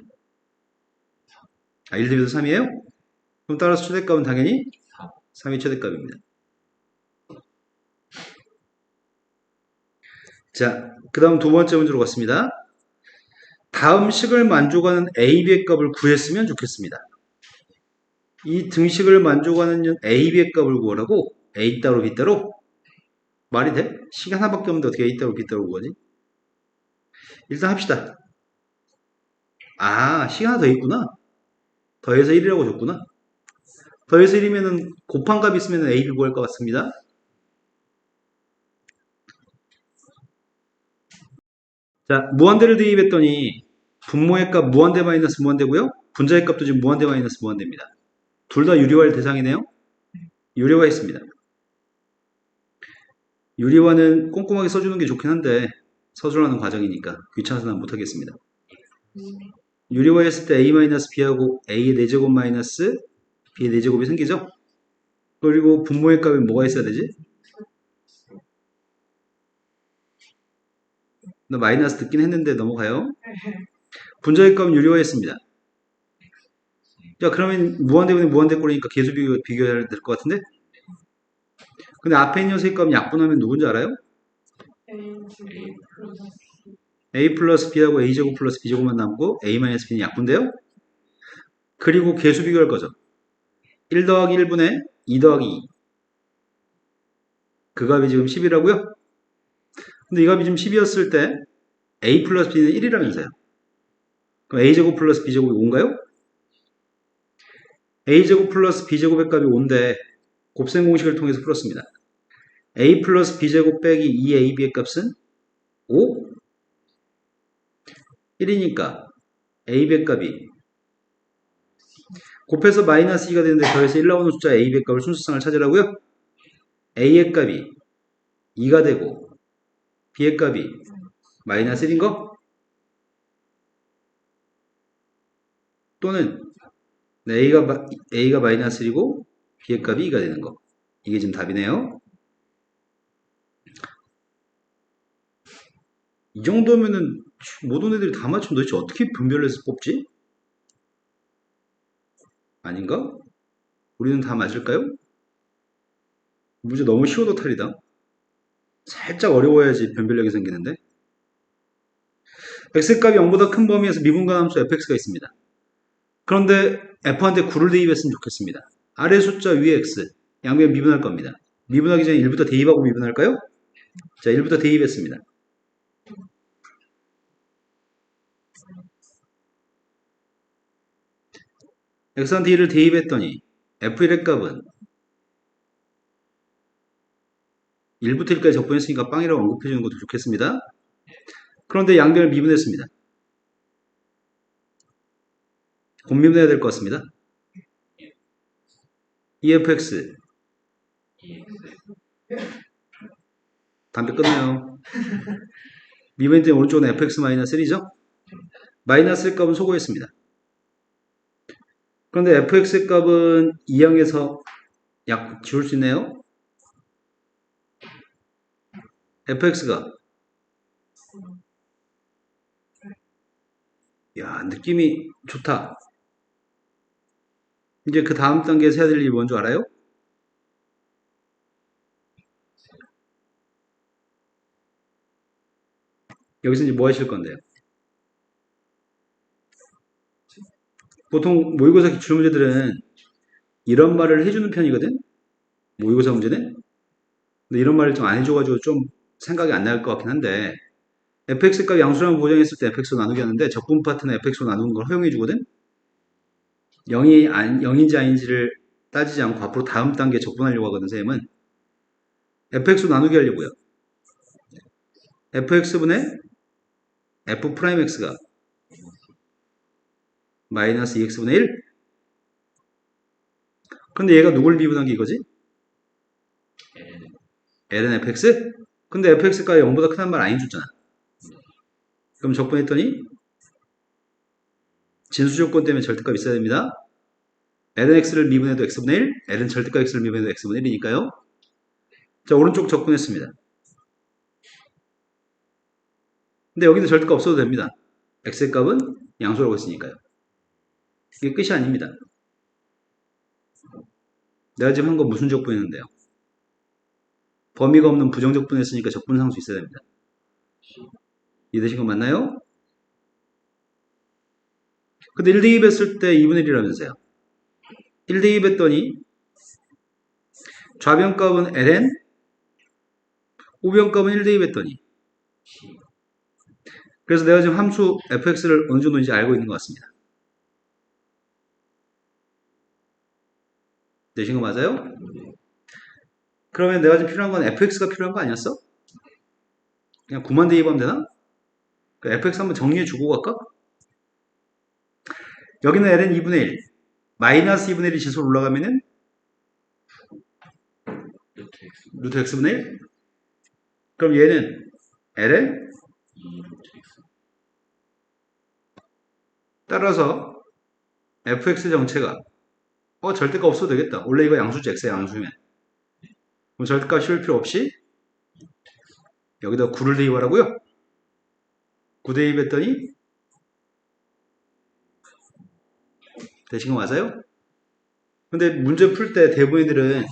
1 대입해서 3이에요? 그럼 따라서 최대값은 당연히 3이 최대값입니다. 자, 그 다음 두 번째 문제로 갔습니다. 다음 식을 만족하는 A, B의 값을 구했으면 좋겠습니다. 이 등식을 만족하는 A, B의 값을 구하라고 A 따로 B 따로 말이 돼? 식 하나밖에 없는데 어떻게 A 따로 B 따로 구하지? 일단 합시다. 아, 식 하나 더 있구나. 더해서 1이라고 줬구나. 더해서 1이면 곱한 값 있으면 A, B 구할 것 같습니다. 자, 무한대를 대입했더니 분모의 값 무한대 마이너스 무한대고요. 분자의 값도 지금 무한대 마이너스 무한대입니다. 둘 다 유리화할 대상이네요. 유리화했습니다. 유리화는 꼼꼼하게 써주는 게 좋긴 한데 서술하는 과정이니까 귀찮아서 난 못하겠습니다. 유리화했을 때 a-b하고 a의 4제곱 마이너스 b의 4제곱이 생기죠? 그리고 분모의 값에 뭐가 있어야 되지? 나 마이너스 듣긴 했는데 넘어가요. 분자의 값은 유리화했습니다. 자, 그러면 무한대분의 무한대꼴이니까 계수 비교해야 될 것 같은데? 근데 앞에 있는 녀석의 값은 약분하면 누군지 알아요? a 플러스 b하고 a제곱 플러스 b제곱만 남고 a 마이너스 b는 약분돼요? 그리고 계수 비교할 거죠. 1 더하기 1분의 2 더하기 2. 그 값이 지금 10이라고요? 근데 이 값이 지금 10이었을 때 a 플러스 b는 1이라면서요. 그럼 a제곱 플러스 b제곱이 5인가요? a제곱 플러스 b제곱의 값이 5인데 곱셈 공식을 통해서 풀었습니다. a 플러스 b제곱 빼기 2ab의 값은 5? 1이니까 ab의 값이 곱해서 마이너스 2가 되는데 더해서 1 나오는 숫자 A의 값을 순수상을 찾으라고요? A의 값이 2가 되고 B의 값이 마이너스 1인 거? 또는 네, A가 마이너스 1이고 B의 값이 2가 되는 거. 이게 지금 답이네요. 이 정도면은 모든 애들이 다 맞추면 도대체 어떻게 분별해서 뽑지? 아닌가? 우리는 다 맞을까요? 문제 너무 쉬워도 탈이다. 살짝 어려워야지 변별력이 생기는데. x값이 0보다 큰 범위에서 미분간 함수 fx가 있습니다. 그런데 f한테 9를 대입했으면 좋겠습니다. 아래 숫자 위에 x 양변 미분할 겁니다. 미분하기 전에 1부터 대입하고 미분할까요? 자, 1부터 대입했습니다. x한테 1을 대입했더니 f1의 값은 1부터 1까지 적분했으니까 빵이라고 언급해주는 것도 좋겠습니다. 그런데 양변을 미분했습니다. 곱미분해야 될 것 같습니다. EFX 담배 끊네요. 미분 때문에 오른쪽은 fx-1이죠? 마이너스 1 값은 소거했습니다. 그런데 fx의 값은 2항에서 약 지울 수 있네요. fx가 야, 느낌이 좋다. 이제 그 다음 단계에서 해야 될 일이 뭔지 알아요? 여기서 이제 뭐 하실 건데요? 보통 모의고사 기출문제들은 이런 말을 해주는 편이거든? 모의고사 문제는? 근데 이런 말을 좀 안 해줘가지고 좀 생각이 안 날 것 같긴 한데 fx값 양수라는 보정했을 때 fx로 나누기 하는데 적분 파트는 fx로 나누는 걸 허용해주거든? 0인지 아닌지를 따지지 않고 앞으로 다음 단계에 적분하려고 하거든, 선생님은. fx로 나누기 하려고요. fx분의 f'x가 마이너스 2x분의 1? 근데 얘가 누굴 미분한 게 이거지? ln fx? 근데 fx가 0보다 크다는 말 안 해줬잖아. 그럼 적분했더니 진수조건 때문에 절대값 있어야 됩니다. ln x를 미분해도 x분의 1, ln 절대값 x를 미분해도 x분의 1이니까요. 자, 오른쪽 적분했습니다. 근데 여기는 절대값 없어도 됩니다. x의 값은 양수라고 했으니까요. 이게 끝이 아닙니다. 내가 지금 한 건 무슨 적분했는데요? 범위가 없는 부정적분했으니까 적분상수 있어야 됩니다. 이해되신 거 맞나요? 근데 1 대입했을 때 2분의 1이라면서요. 1 대입했더니 좌변값은 ln, 우변값은 1 대입했더니 그래서 내가 지금 함수 fx를 어느 정도인지 알고 있는 것 같습니다. 되신 거 맞아요? 그러면 내가 지금 필요한 건 fx가 필요한 거 아니었어? 그냥 9만 대입하면 되나? fx 한번 정리해 주고 갈까? 여기는 ln 2분의 1, 마이너스 2분의 1이 지수로 올라가면은 루트 x분의 1? 그럼 얘는 ln 따라서 fx 정체가 절대값 없어도 되겠다. 원래 이거 양수지 x의 양수면. 그럼 절대값 씌울 필요 없이 여기다 9를 대입하라고요? 9 대입했더니 되신 거 맞아요? 근데 문제 풀 때 대부분들은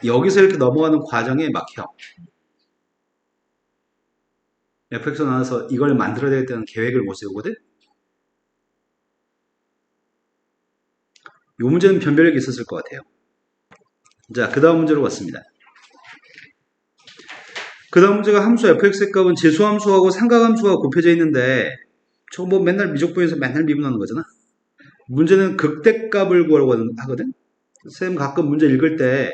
여기서 이렇게 넘어가는 과정에 막혀. fx로 나와서 이걸 만들어야 되겠다는 계획을 못 세우거든? 이 문제는 변별력이 있었을 것 같아요. 자, 그 다음 문제로 갔습니다. 그 다음 문제가 함수 fx의 값은 제수함수하고 삼각함수가 곱해져 있는데 저거 뭐 맨날 미적분에서 맨날 미분하는 거잖아. 문제는 극대값을 구하라고 하거든. 쌤 가끔 문제 읽을 때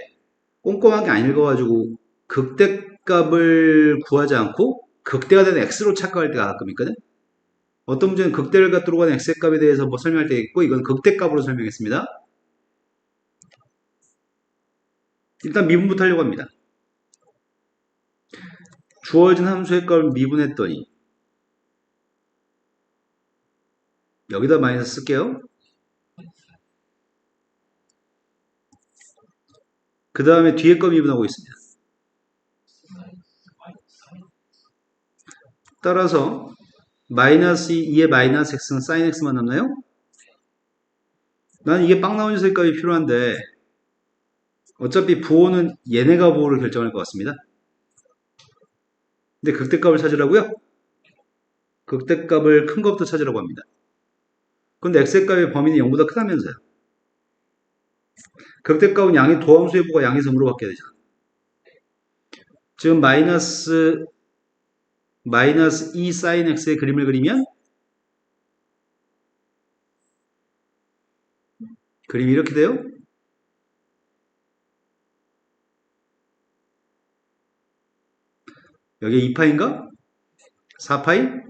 꼼꼼하게 안 읽어가지고 극대값을 구하지 않고 극대가 되는 x로 착각할 때가 가끔 있거든. 어떤 문제는 극대를 갖도록 하는 x의 값에 대해서 뭐 설명할 때 있고, 이건 극대값으로 설명했습니다. 일단 미분부터 하려고 합니다. 주어진 함수의 값을 미분했더니 여기다 마이너스 쓸게요. 그 다음에 뒤에 거 미분하고 있습니다. 따라서 마이너스 2에 마이너스 x는 sin x만 남나요? 난 이게 빵 나온 녀석의 값이 필요한데 어차피 부호는 얘네가 부호를 결정할 것 같습니다. 근데 극대값을 찾으라고요? 극대값을 큰 것부터 찾으라고 합니다. 근데 x의 값의 범위는 0보다 크다면서요. 극대값은 양의 도함수의 부가 양의 성으로 바뀌어야 되잖아. 지금 마이너스 2 sin x의 그림을 그리면 그림이 이렇게 돼요. 여기 2파인가? 4파이?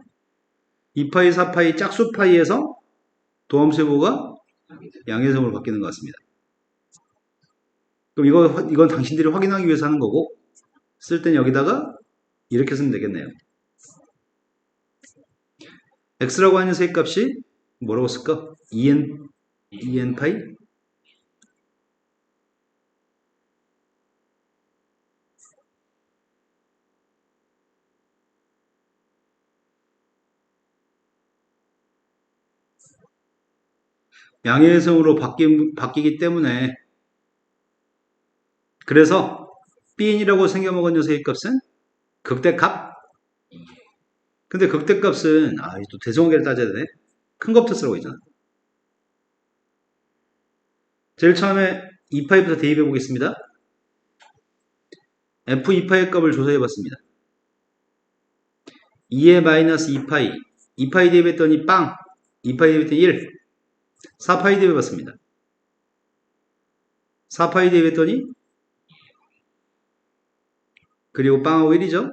2파이, 4파이, 짝수 파이에서 도함수의 부가 양의 성으로 바뀌는 것 같습니다. 그럼 이건 당신들이 확인하기 위해서 하는 거고, 쓸 땐 여기다가 이렇게 쓰면 되겠네요. x라고 하는 녀석의 값이 뭐라고 쓸까? 2n 파이? 양의 성으로 바뀌기 때문에, 그래서 bn이라고 생겨먹은 녀석의 값은 극대값? 근데 극대값은 또 대성관계를 따져야 되네. 큰 것부터 쓰라고 했잖아. 제일 처음에 2파이부터 대입해 보겠습니다. f2파이 값을 조사해 봤습니다. 2에 마이너스 2파이, 2파이 대입했더니 빵, 2파이 대입했더니 1, 4파이 대입해 봤습니다. 4파이 대입했더니 그리고 빵하고 1이죠.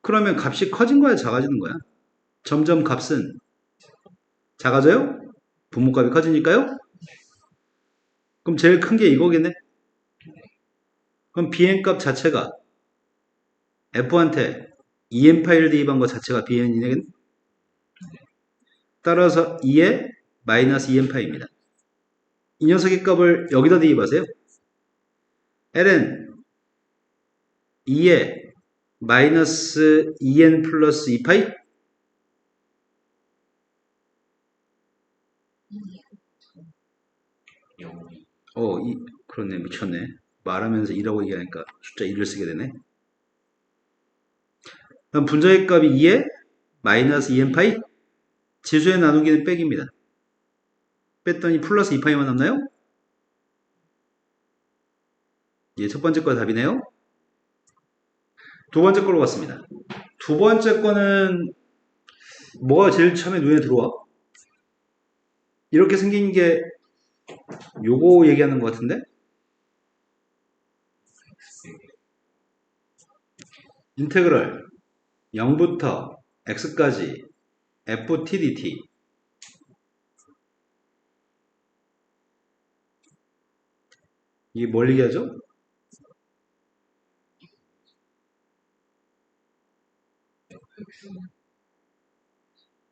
그러면 값이 커진 거야, 작아지는 거야? 점점 값은 작아져요? 분모값이 커지니까요? 그럼 제일 큰 게 이거겠네? 그럼 bn값 자체가 f한테 2n파이를 대입한 것 자체가 bn이네? 따라서 2에 마이너스 2n파이입니다. 이 녀석의 값을 여기다 대입하세요. ln 2에 마이너스 2n 플러스 2파이? 그렇네. 미쳤네. 말하면서 2라고 얘기하니까 숫자 1을 쓰게 되네. 그럼 분자의 값이 2에 마이너스 2n파이? 지수의 나누기는 백입니다. 뺐더니 플러스 2파이만 남나요? 예, 첫 번째 거 답이네요. 두 번째 걸로 갔습니다. 두 번째 거는 뭐가 제일 처음에 눈에 들어와? 이렇게 생긴 게 요거 얘기하는 것 같은데? 인테그럴 0부터 x까지 ft dt 이게 뭘 얘기하죠?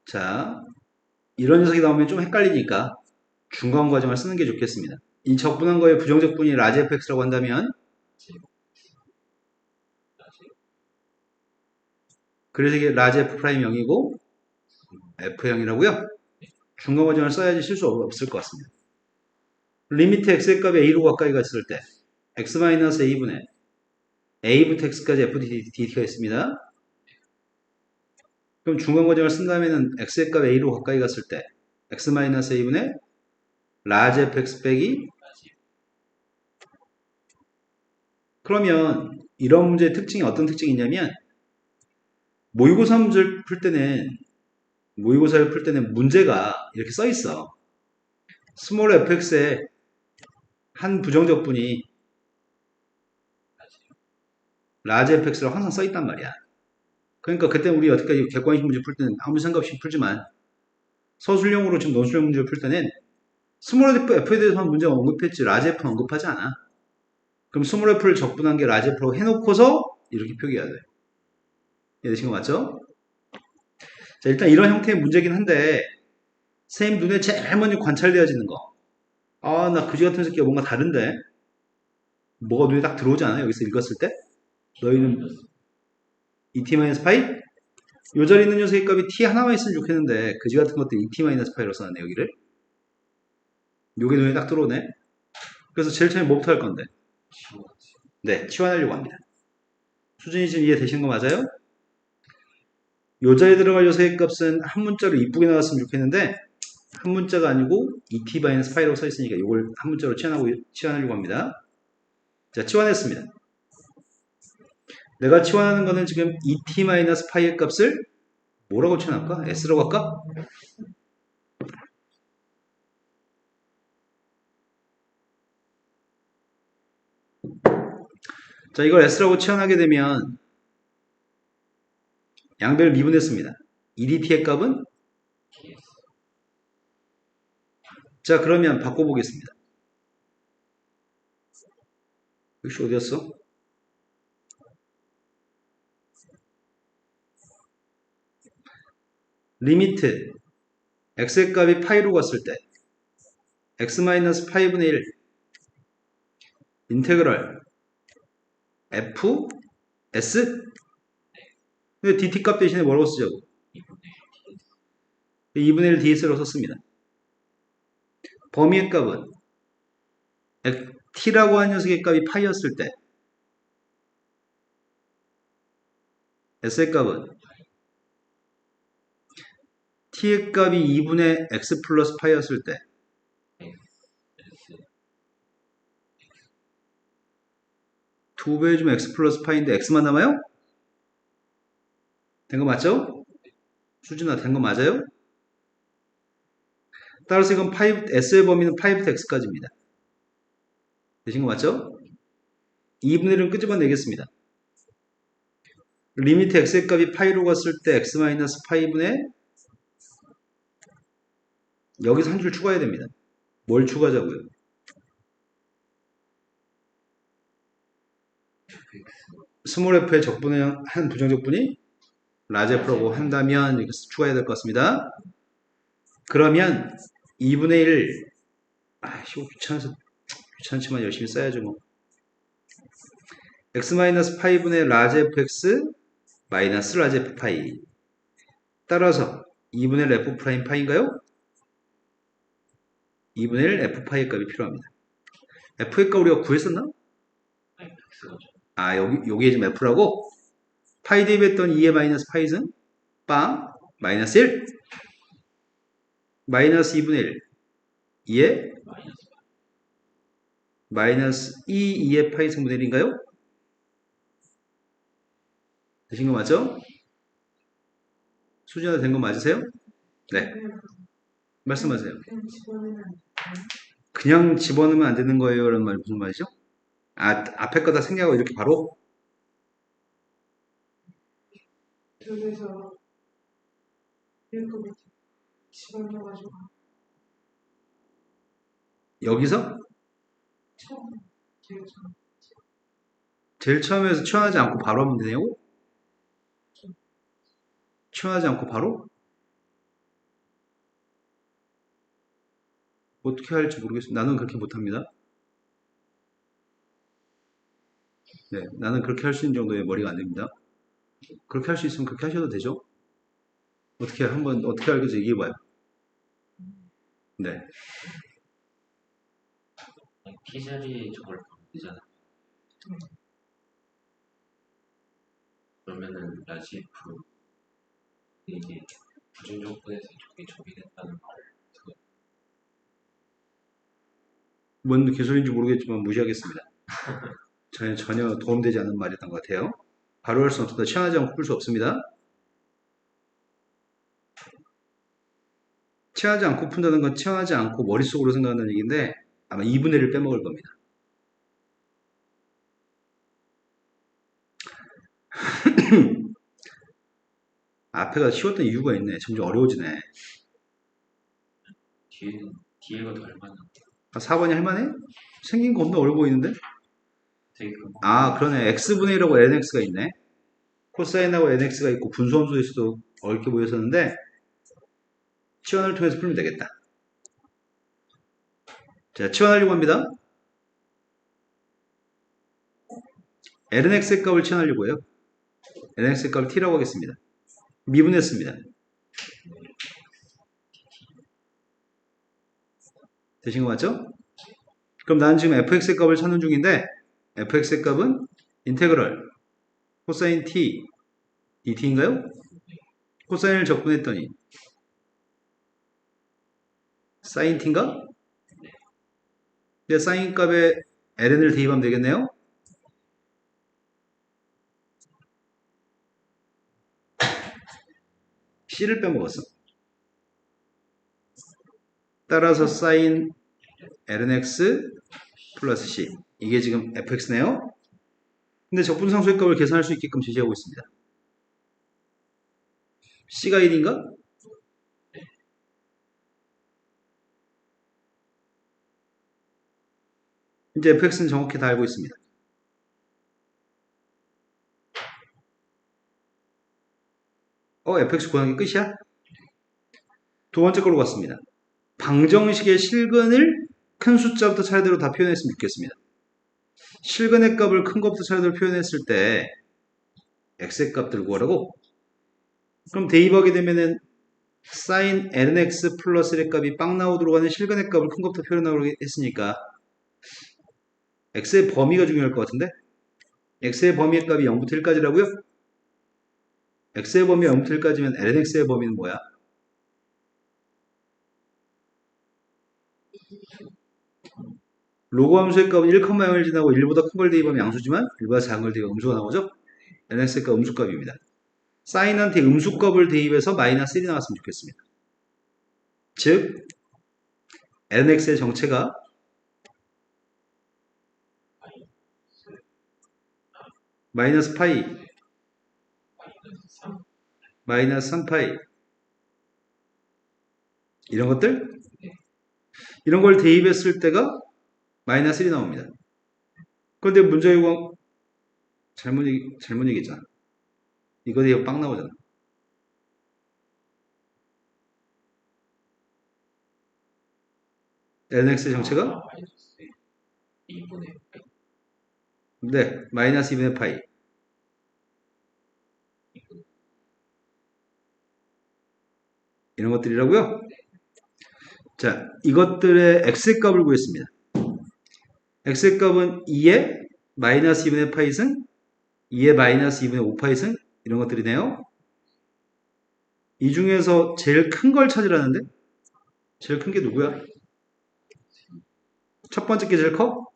자, 이런 녀석이 나오면 좀 헷갈리니까 중간 과정을 쓰는 게 좋겠습니다. 이 적분한 거의 부정적분이 라지 fx라고 한다면 그래서 이게 라지 f'0이고 f0이라고요? 중간 과정을 써야지 실수 없을 것 같습니다. 리미트 x의 값이 a로 가까이 갔을 때 x-a분의 a부터 x까지 fdt가 있습니다. 그럼 중간 과정을 쓴 다음에는 x의 값 a로 가까이 갔을 때 x-a분의 라지 fx 빼기 그러면 이런 문제의 특징이 어떤 특징이 있냐면 모의고사 문제를 풀 때는 문제가 이렇게 써 있어. 스몰 fx의 한 부정적분이 라지 fx라고 항상 써 있단 말이야. 그러니까 그때 우리 여태까지 객관식 문제 풀 때는 아무 생각 없이 풀지만 서술형으로 지금 논술형 문제를 풀 때는 스몰 f에 대해서만 문제 언급했지 라지 f는 언급하지 않아. 그럼 스몰 f를 적분한 게 라지 f라고 해놓고서 이렇게 표기해야 돼. 이해되신 거 맞죠? 자, 일단 이런 형태의 문제긴 한데 선생님 눈에 제일 먼저 관찰되어지는 거. 아, 나 그지 같은 새끼가 뭔가 다른데? 뭐가 눈에 딱 들어오지 않아요? 여기서 읽었을 때? 너희는 et-파이? 요 자리에 있는 녀석의 값이 t 하나만 있으면 좋겠는데 그지 같은 것들 et-파이로 써놨네 여기를. 요게 눈에 딱 들어오네. 그래서 제일 처음에 뭐부터 할 건데? 네, 치환하려고 합니다. 수준이 지금 이해되시는 거 맞아요? 요 자리에 들어갈 녀석의 값은 한 문자로 이쁘게 나왔으면 좋겠는데 한 문자가 아니고 et-파이라고 써있으니까 요걸 한 문자로 치환하려고 합니다. 자, 치환했습니다. 내가 치환하는 거는 지금 et-파이의 값을 뭐라고 치환할까? s라고 할까? 자, 이걸 s라고 치환하게 되면 양배를 미분했습니다. edt의 값은? 자, 그러면 바꿔보겠습니다. 역시 어디였어? 리미트 x의 값이 파이로 갔을 때 x-파이분의 1 인테그럴 f s 근데 dt 값 대신에 뭐라고 쓰자고? 2분의 1 ds라고 썼습니다. 범위의 값은 t라고 하는 녀석의 값이 파이였을 때 s의 값은 t의 값이 2분의 x 플러스 파이였을 때 두 배 해주면 x 플러스 파이인데 x만 남아요? 된 거 맞죠? 수진아 된 거 맞아요? 따라서 이건 s의 범위는 5부터 x까지입니다. 되신 거 맞죠? 2분의 1은 끄집어 내겠습니다. 리미트 x의 값이 파이로 갔을 때 x-파이분의 여기서 한 줄 추가해야 됩니다. 뭘 추가하자고요? 스몰 f의 적분의 한 부정적분이 라지 f라고 한다면 이렇게 추가해야 될 것 같습니다. 그러면 2분의 1 이거 귀찮지만 열심히 써야죠 뭐. x-파이분의 라지 fx 마이너스 라지 f파이 따라서 2분의 1 f 프라임 파이인가요? 2분의 1 f파이의 값이 필요합니다. f의 값 우리가 구했었나? 아 여기에 지금 f라고? 파이 대입했던 2의 마이너스 파이는 빵 마이너스 1 마이너스 2분의 1 2의 마이너스 2의 파이 승분의 1인가요? 되신 거 맞죠? 수준화 된 거 맞으세요? 네. 말씀하세요. 그냥 집어넣으면 안 되는 거예요? 라는 말 무슨 말이죠? 아, 앞에 거 다 생략하고 이렇게 바로? 그래서 이렇게 집어넣어가지고 여기서? 처음 제일 처음 제일 처음에서 치환하지 않고 바로 하면 되냐고? 치환하지 않고 바로? 어떻게 할지 모르겠습니다. 나는 그렇게 못합니다. 네, 나는 그렇게 할 수 있는 정도의 머리가 안 됩니다. 그렇게 할 수 있으면 그렇게 하셔도 되죠? 어떻게 한번 어떻게 알겠어 얘기해봐요. 네. T자리 저걸 보면 되잖아. 그러면은 라지 F 이게 부정적분에서 저게 적용됐다는 말을 뭔 기술인지 모르겠지만 무시하겠습니다. 전혀 도움되지 않는 말이었던 것 같아요. 바로 할 수 없습니다. 치환하지 않고 풀 수 없습니다. 치환하지 않고 푼다는 건 치환하지 않고 머릿속으로 생각하는 얘기인데 아마 2분의 1을 빼먹을 겁니다. 앞에가 쉬웠던 이유가 있네. 점점 어려워지네. 뒤에가 더 얼마나 4번이 할만해? 생긴 거 없나 어려워 보이는데? 되게 금방 아, 그러네. x분의 1하고 nx가 있네. 코사인하고 nx가 있고 분수함수에서도 어렵게 보였었는데 치환을 통해서 풀면 되겠다. 자, 치환하려고 합니다. lnx의 값을 치환하려고 해요. lnx의 값을 t라고 하겠습니다. 미분했습니다. 되신 거 맞죠? 그럼 나는 지금 fx의 값을 찾는 중인데 fx의 값은 인테그럴 코사인 t dt인가요? 코사인을 적분했더니 사인 t인가? 이제 사인 값에 ln을 대입하면 되겠네요. c를 빼먹었어. 따라서 사인 lnx 플러스 c 이게 지금 fx네요. 근데 적분상수의 값을 계산할 수 있게끔 제시하고 있습니다. c가 1인가? 이제 fx는 정확히 다 알고 있습니다. fx 구하는 게 끝이야? 두 번째 걸로 갔습니다. 방정식의 실근을 큰 숫자부터 차례대로 다 표현했으면 좋겠습니다. 실근의 값을 큰 것부터 차례대로 표현했을 때 x의 값들 구하라고? 그럼 대입하게 되면은 sin nx 플러스 1의 값이 빵 나오도록 하는 실근의 값을 큰 것부터 표현하라고 했으니까 x의 범위가 중요할 것 같은데 x의 범위의 값이 0부터 1까지라고요? x의 범위가 0부터 1까지면 lnx의 범위는 뭐야? 로그 함수의 값은 1,0을 지나고 1보다 큰 걸 대입하면 양수지만 1보다 작은 걸 대입하면 음수가 나오죠? lnx의 값 음수값입니다. 사인한테 음수값을 대입해서 마이너스 1이 나왔으면 좋겠습니다. 즉 lnx의 정체가 마이너스 파이 마이너스 3파이 이런 것들 이런 걸 대입했을 때가 마이너스 1이 나옵니다. 그런데 문제 요강 잘못 얘기했잖아. 이거 대입 빵 나오잖아. lnx의 정체가 마이너스 2분의 네 마이너스 2분의 파이 이런 것들이라고요. 자, 이것들의 x의 값을 구했습니다. x의 값은 2의 마이너스 2분의 파이승, 2의 마이너스 2분의 5파이승 이런 것들이네요. 이 중에서 제일 큰 걸 찾으라는데 제일 큰 게 누구야? 첫 번째 게 제일 커?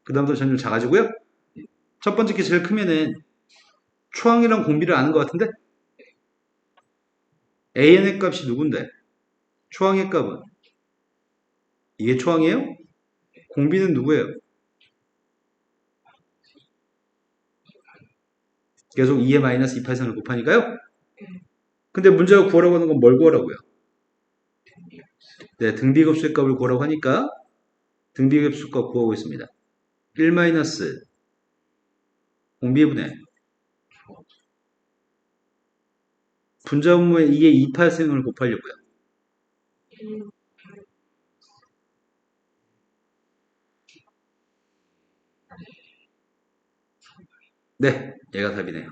그 다음부터 점점 작아지고요. 첫 번째 게 제일 크면은 초항이랑 공비를 아는 것 같은데 an의 값이 누군데? 초항의 값은 이게 초항이에요? 공비는 누구예요? 계속 2의 마이너스 2파이승을 곱하니까요. 근데 문제가 구하라고 하는 건 뭘 구하라고요? 네, 등비급수의 값을 구하라고 하니까 등비급수 값 구하고 있습니다. 1 마이너스 공비분의 분자분모에 2의 2파이승을 곱하려고요. 네, 얘가 답이네요.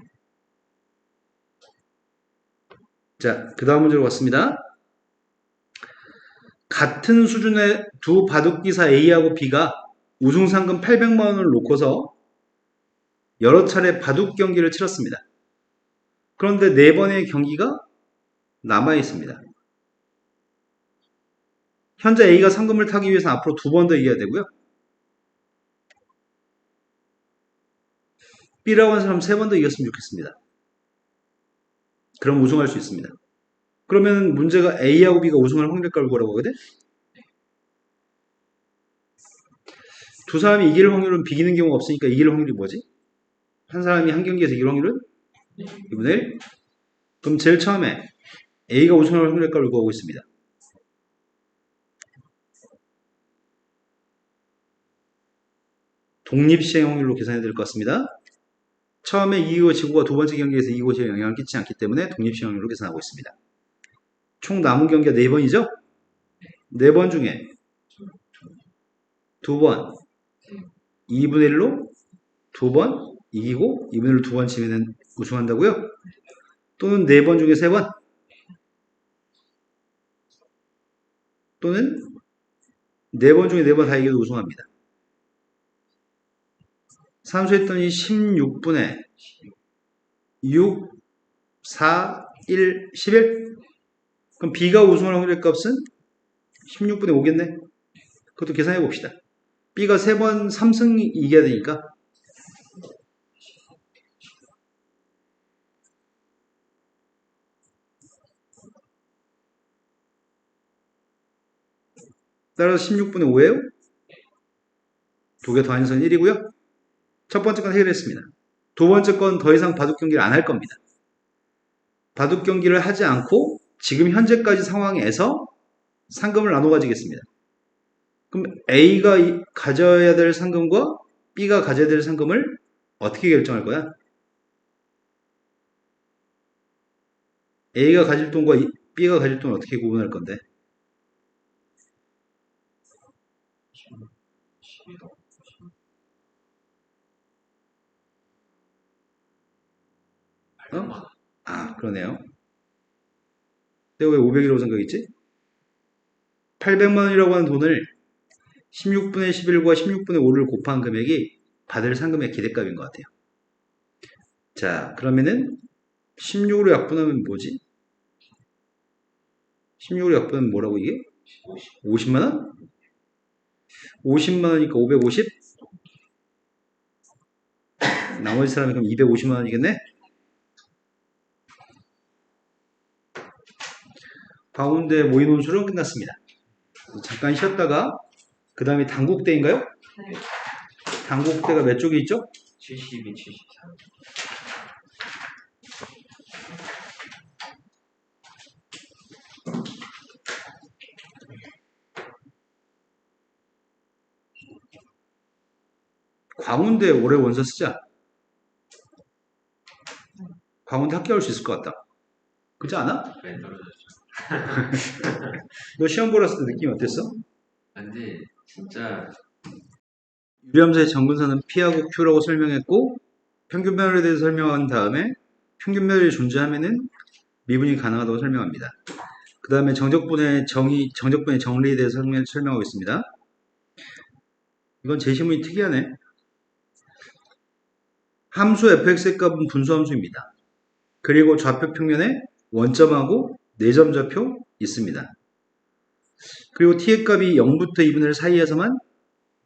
자, 그 다음 문제로 갔습니다. 같은 수준의 두 바둑기사 A하고 B가 우승 상금 800만 원을 놓고서 여러 차례 바둑 경기를 치렀습니다. 그런데 4번의 경기가 남아 있습니다. 현재 A가 상금을 타기 위해서 앞으로 2번 더 이겨야 되고요. B라고 하는 사람 3번 더 이겼으면 좋겠습니다. 그럼 우승할 수 있습니다. 그러면 문제가 A하고 B가 우승할 확률값을 구하라고 하거든? 두 사람이 이길 확률은 비기는 경우가 없으니까 이길 확률이 뭐지? 한 사람이 한 경기에서 이길 확률은 2분의 1? 그럼 제일 처음에 A가 우선할 확률값을 구하고 있습니다. 독립시행 확률로 계산해야 될 것 같습니다. 처음에 이기고 지구가 두 번째 경기에서 이기고 지에 영향을 끼치지 않기 때문에 독립시행 확률로 계산하고 있습니다. 총 남은 경기가 4번이죠? 4번 중에 2번 2분의 1로 2번 이기고 2분의 1로 2번 치면 우승한다고요? 또는 4번 중에 3번? 또는 4번 중에 4번 다 이겨도 우승합니다. 산수했더니 16분의 6, 4, 1, 11? 그럼 B가 우승할 확률의 값은 16분의 5겠네? 그것도 계산해 봅시다. B가 3번 3승 이겨야 되니까 따라서 16분의 5예요. 두 개 더하는 선 1이고요. 첫 번째 건 해결했습니다. 두 번째 건 더 이상 바둑 경기를 안 할 겁니다. 바둑 경기를 하지 않고 지금 현재까지 상황에서 상금을 나눠 가지겠습니다. 그럼 A가 가져야 될 상금과 B가 가져야 될 상금을 어떻게 결정할 거야? A가 가질 돈과 B가 가질 돈을 어떻게 구분할 건데? 12도. 어? 아, 그러네요. 내가 왜 500이라고 생각했지? 800만 원이라고 하는 돈을 16분의 11과 16분의 5를 곱한 금액이 받을 상금의 기대값인 것 같아요. 자, 그러면은 16으로 약분하면 뭐지? 16으로 약분하면 뭐라고 이게? 50만 원? 50만 원이니까 550? 나머지 사람이 그럼 250만 원이겠네? 가운데 모의논 술은 끝났습니다. 잠깐 쉬었다가 그 다음에 당국대인가요? 당국대가 몇 쪽에 있죠? 72, 73. 광운대 올해 원서 쓰자. 광운대 합격할 수 있을 것 같다. 그렇지 않아? 왜 떨어졌죠? 너 시험 보러 왔을 때 느낌이 어땠어? 근데 진짜 유리함수의 정근선은 P하고 Q라고 설명했고 평균면에 대해서 설명한 다음에 평균면이 존재하면은 미분이 가능하다고 설명합니다. 그 다음에 정적분의 정리에 대해서 설명하고 있습니다. 이건 제시문이 특이하네. 함수 fx의 값은 분수함수입니다. 그리고 좌표 평면에 원점하고 4점 좌표 있습니다. 그리고 t의 값이 0부터 2분의 1 사이에서만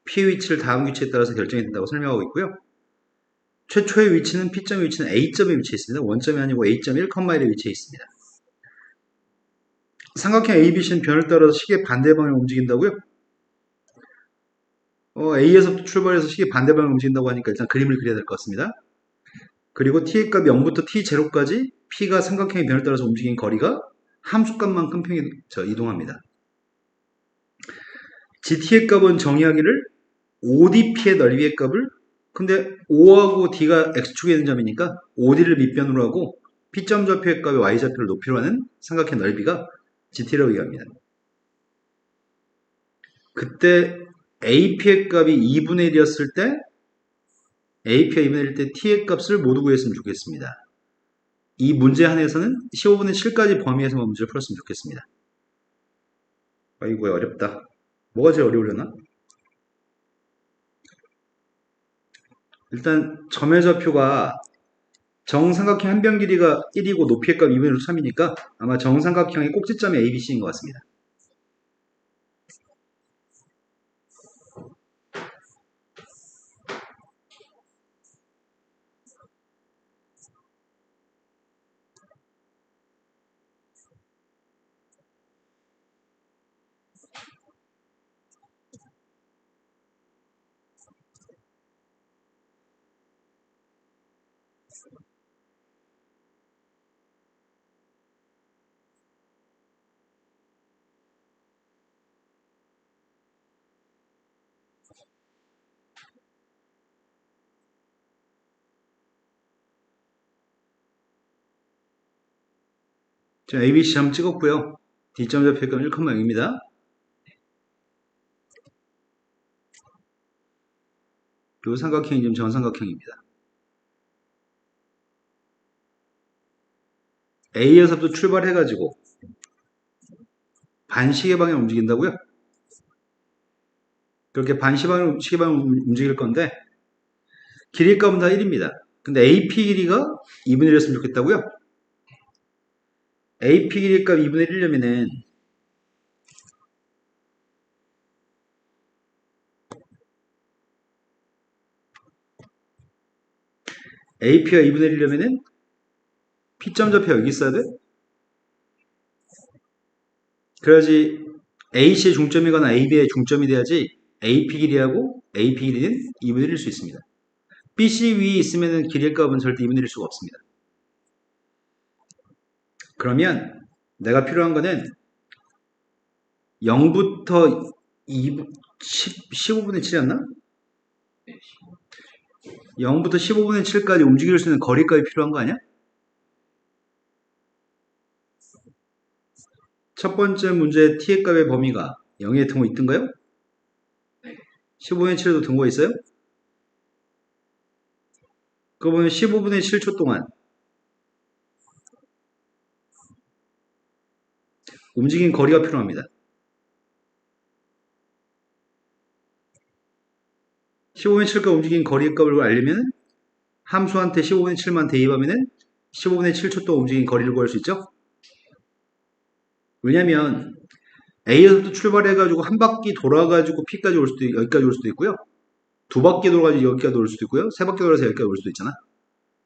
p의 위치를 다음 위치에 따라서 결정이 된다고 설명하고 있고요. 최초의 위치는 P점의 위치는 A점에 위치해 있습니다. 원점이 아니고 A.1, 1에 위치해 있습니다. 삼각형 ABC는 변을 따라서 시계 반대 방향으로 움직인다고요? A에서 출발해서 시계 반대 방향으로 움직인다고 하니까 일단 그림을 그려야 될 것 같습니다. 그리고 t의 값이 0부터 t0까지 P가 삼각형의 변을 따라서 움직인 거리가 함수값만큼 이동합니다. GT의 값은 정의하기를 ODP의 넓이의 값을 근데 O하고 D가 X축에 있는 점이니까 OD를 밑변으로 하고 P점 좌표의 값의 Y좌표를 높이로 하는 삼각형 넓이가 GT라고 얘기합니다. 그때 AP의 값이 2분의 1이었을 때 AP가 2분의 1일 때 T의 값을 모두 구했으면 좋겠습니다. 이 문제 한에서는 15분의 7까지 범위에서만 문제를 풀었으면 좋겠습니다. 아이고야 어렵다. 뭐가 제일 어려우려나? 일단 점의 좌표가 정삼각형 한 변 길이가 1이고 높이의 값 2분의 3이니까 아마 정삼각형의 꼭지점이 ABC인 것 같습니다. 자, ABC 점 찍었고요. D점 좌표값 1,0입니다. 요 삼각형이 지금 정삼각형입니다. A에서부터 출발해가지고 반시계 방향 움직인다고요? 그렇게 반시계 방향 움직일 건데 길이 값은 다 1입니다. 근데 AP 길이가 2분의 1이었으면 좋겠다고요? AP 길이 값 2분의 1이려면은 AP가 2분의 1이려면은 P점 좌표 여기 있어야 돼? 그래야지 AC의 중점이거나 AB의 중점이 돼야지 AP 길이하고 AP 길이는 2분의 1일 수 있습니다. BC 위에 있으면은 길이의 값은 절대 2분의 1일 수가 없습니다. 그러면 내가 필요한 거는 0부터 15분의 7이었나? 0부터 15분의 7까지 움직일 수 있는 거리값이 필요한 거 아니야? 첫 번째 문제 t의 값의 범위가 0에 등호 있던가요? 15분의 7에도 등호가 있어요? 그러면 15분의 7초 동안 움직인 거리가 필요합니다. 15분의 7과 움직인 거리의 값을 알려면 함수한테 15분의 7만 대입하면 15분의 7초 동안 움직인 거리를 구할 수 있죠? 왜냐면 A에서부터 출발해가지고 한 바퀴 돌아가지고 P까지 올 수도 여기까지 올 수도 있고요. 두 바퀴 돌아가지고 여기까지 올 수도 있고요. 세 바퀴 돌아서 여기까지 올 수도 있잖아.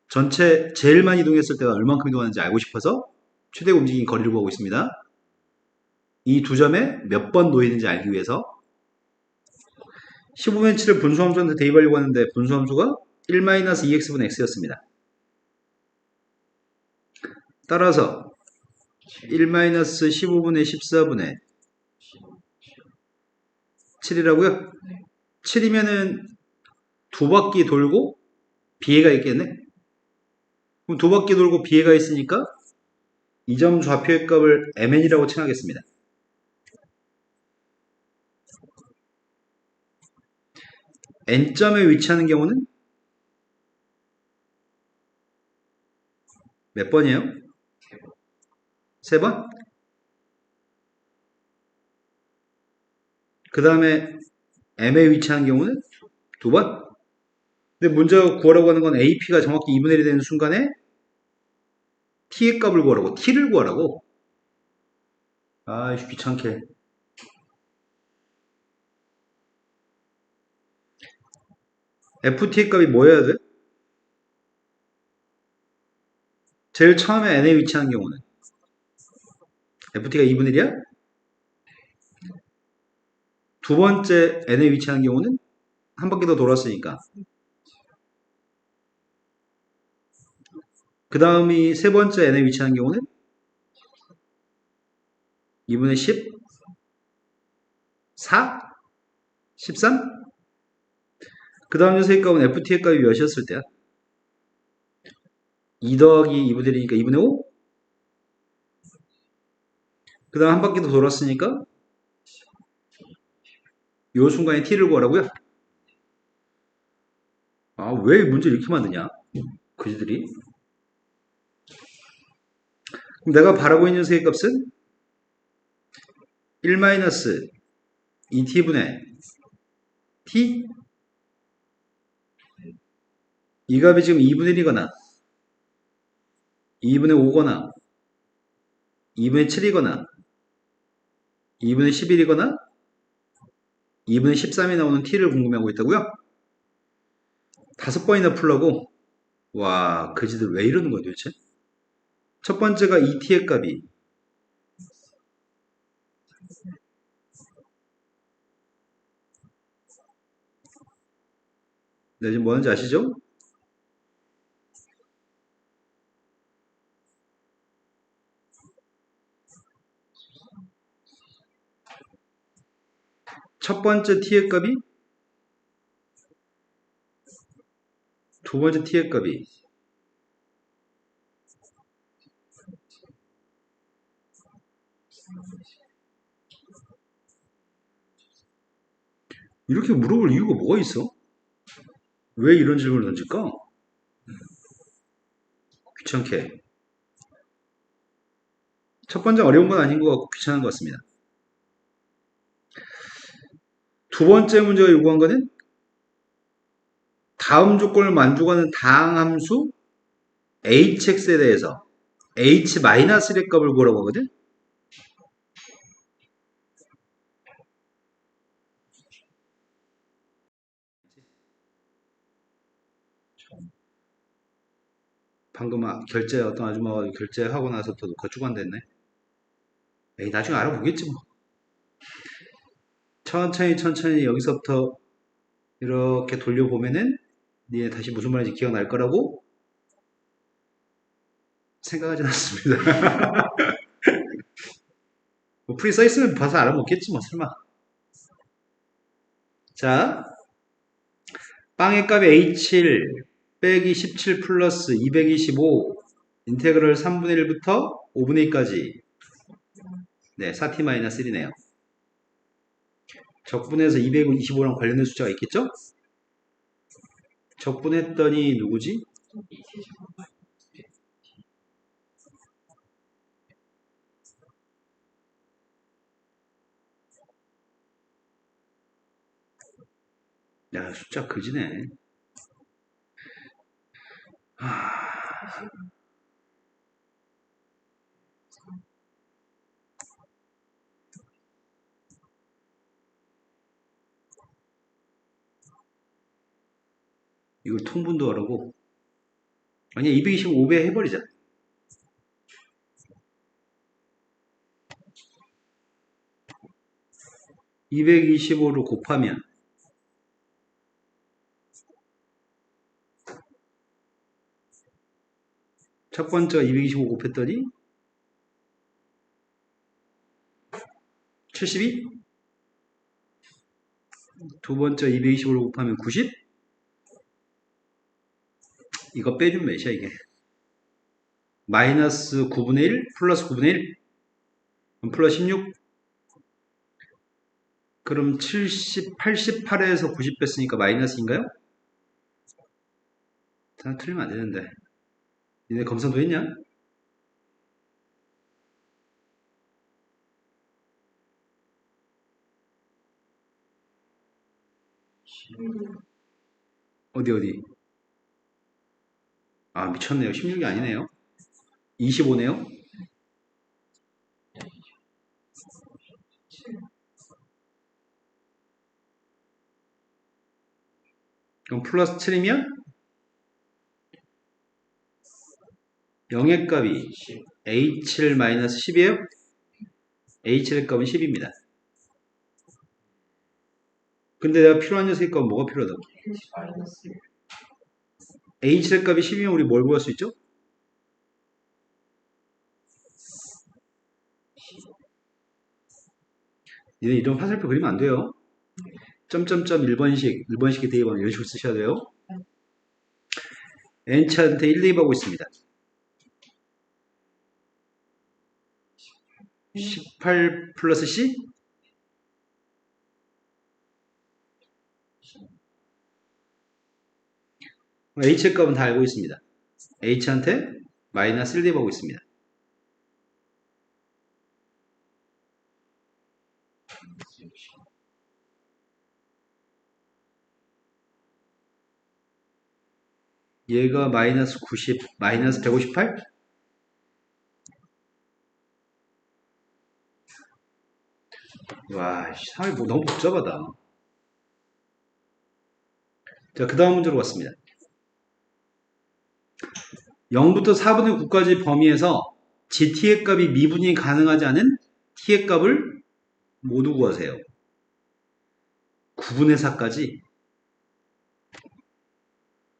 전체 제일 많이 이동했을 때가 얼만큼 이동하는지 알고 싶어서 최대 움직인 거리를 구하고 있습니다. 이 두 점에 몇 번 놓이는지 알기 위해서 15분의 7을 분수함수한테 대입하려고 하는데 분수함수가 1-2x분의 x였습니다. 따라서 1-15분의 14분의 7이라고요? 7이면은 두 바퀴 돌고 비례가 있겠네? 그럼 두 바퀴 돌고 비례가 있으니까 이 점 좌표의 값을 mn이라고 칭하겠습니다. n점에 위치하는 경우는 몇 번이에요? 세 번? 그 다음에 m에 위치하는 경우는 두 번? 근데 문제가 구하라고 하는 건 AP가 정확히 2분의 1이 되는 순간에 T의 값을 구하라고, T를 구하라고. 아이씨, 귀찮게. FT의 값이 뭐여야 돼? 제일 처음에 N에 위치하는 경우는 FT가 2분의 1이야? 두 번째 N에 위치하는 경우는 한 바퀴 더 돌았으니까. 그 다음이 세 번째 N에 위치하는 경우는 2분의 10? 4? 13? 그 다음 녀석의 값은 FT의 값이 몇이었을 때야? 2 더하기 2분의 1이니까 2분의 5? 그 다음 한 바퀴 더 돌았으니까 요 순간에 T를 구하라고요? 아, 왜 문제 이렇게 만드냐? 그지들이. 그럼 내가 바라고 있는 녀석의 값은 1-2t분의 t? 이 값이 지금 2분의 1이거나 2분의 5거나 2분의 7이거나 2분의 11이거나 2분의 13이 나오는 t를 궁금해하고 있다고요? 5번이나 풀라고? 와, 그지들 왜 이러는 거야 도대체? 첫 번째가 2t의 값이 네, 지금 뭐 하는지 아시죠? 첫 번째 t의 값이 두 번째 t의 값이 이렇게 물어볼 이유가 뭐가 있어? 왜 이런 질문을 던질까? 귀찮게. 첫 번째 어려운 건 아닌 것 같고 귀찮은 것 같습니다. 두 번째 문제가 요구한 거는 다음 조건을 만족하는 다항함수 hx에 대해서 h-1의 값을 구하라고 하거든? 방금 어떤 아줌마가 결제하고 나서부터 녹화 쭉 안 됐네. 에이, 나중에 알아보겠지 뭐. 천천히 여기서부터 이렇게 돌려보면은 니네 다시 무슨 말인지 기억날 거라고 생각하진 않습니다. 뭐 풀이 써있으면 봐서 알아먹겠지 뭐 설마. 자, 빵의 값이 h1 빼기 17 플러스 225 인테그럴 3분의 1부터 5분의 2까지 네, 4t-1이네요. 적분해서 225랑 관련된 숫자가 있겠죠? 적분했더니 누구지? 야, 숫자 그지네. 이걸 통분도 하라고? 아니야, 225배 해버리자. 225로 곱하면 첫 번째가 225 곱했더니 72? 두 번째 225로 곱하면 90? 이거 빼주면 몇이야 이게? 마이너스 9분의 1 플러스 9분의 1 그럼 플러스 16 그럼 70, 88에서 90 뺐으니까 마이너스인가요? 다 틀리면 안 되는데 니네 검사도 했냐? 어디? 아 미쳤네요. 16이 아니네요. 25네요. 그럼 플러스 7이면 0의 값이 h7 마이너스 10이에요? h7의 값은 10입니다. 근데 내가 필요한 녀석의 값은 뭐가 필요하다고? h7의 값이 10이면 우리 뭘 구할 수 있죠? 니네 이런 화살표 그리면 안 돼요. 점점점 1번식의 대입하면 이런 식으로 쓰셔야 돼요. n차한테 1 대입하고 있습니다. 18 플러스 c? h의 값은 다 알고 있습니다. h한테 마이너스 1 대입하고 있습니다. 얘가 마이너스 90, 마이너스 158? 와, 상황이 뭐 너무 복잡하다. 자, 그 다음 문제로 갔습니다. 0부터 4분의 9까지 범위에서 gt의 값이 미분이 가능하지 않은 t의 값을 모두 구하세요. 9분의 4까지.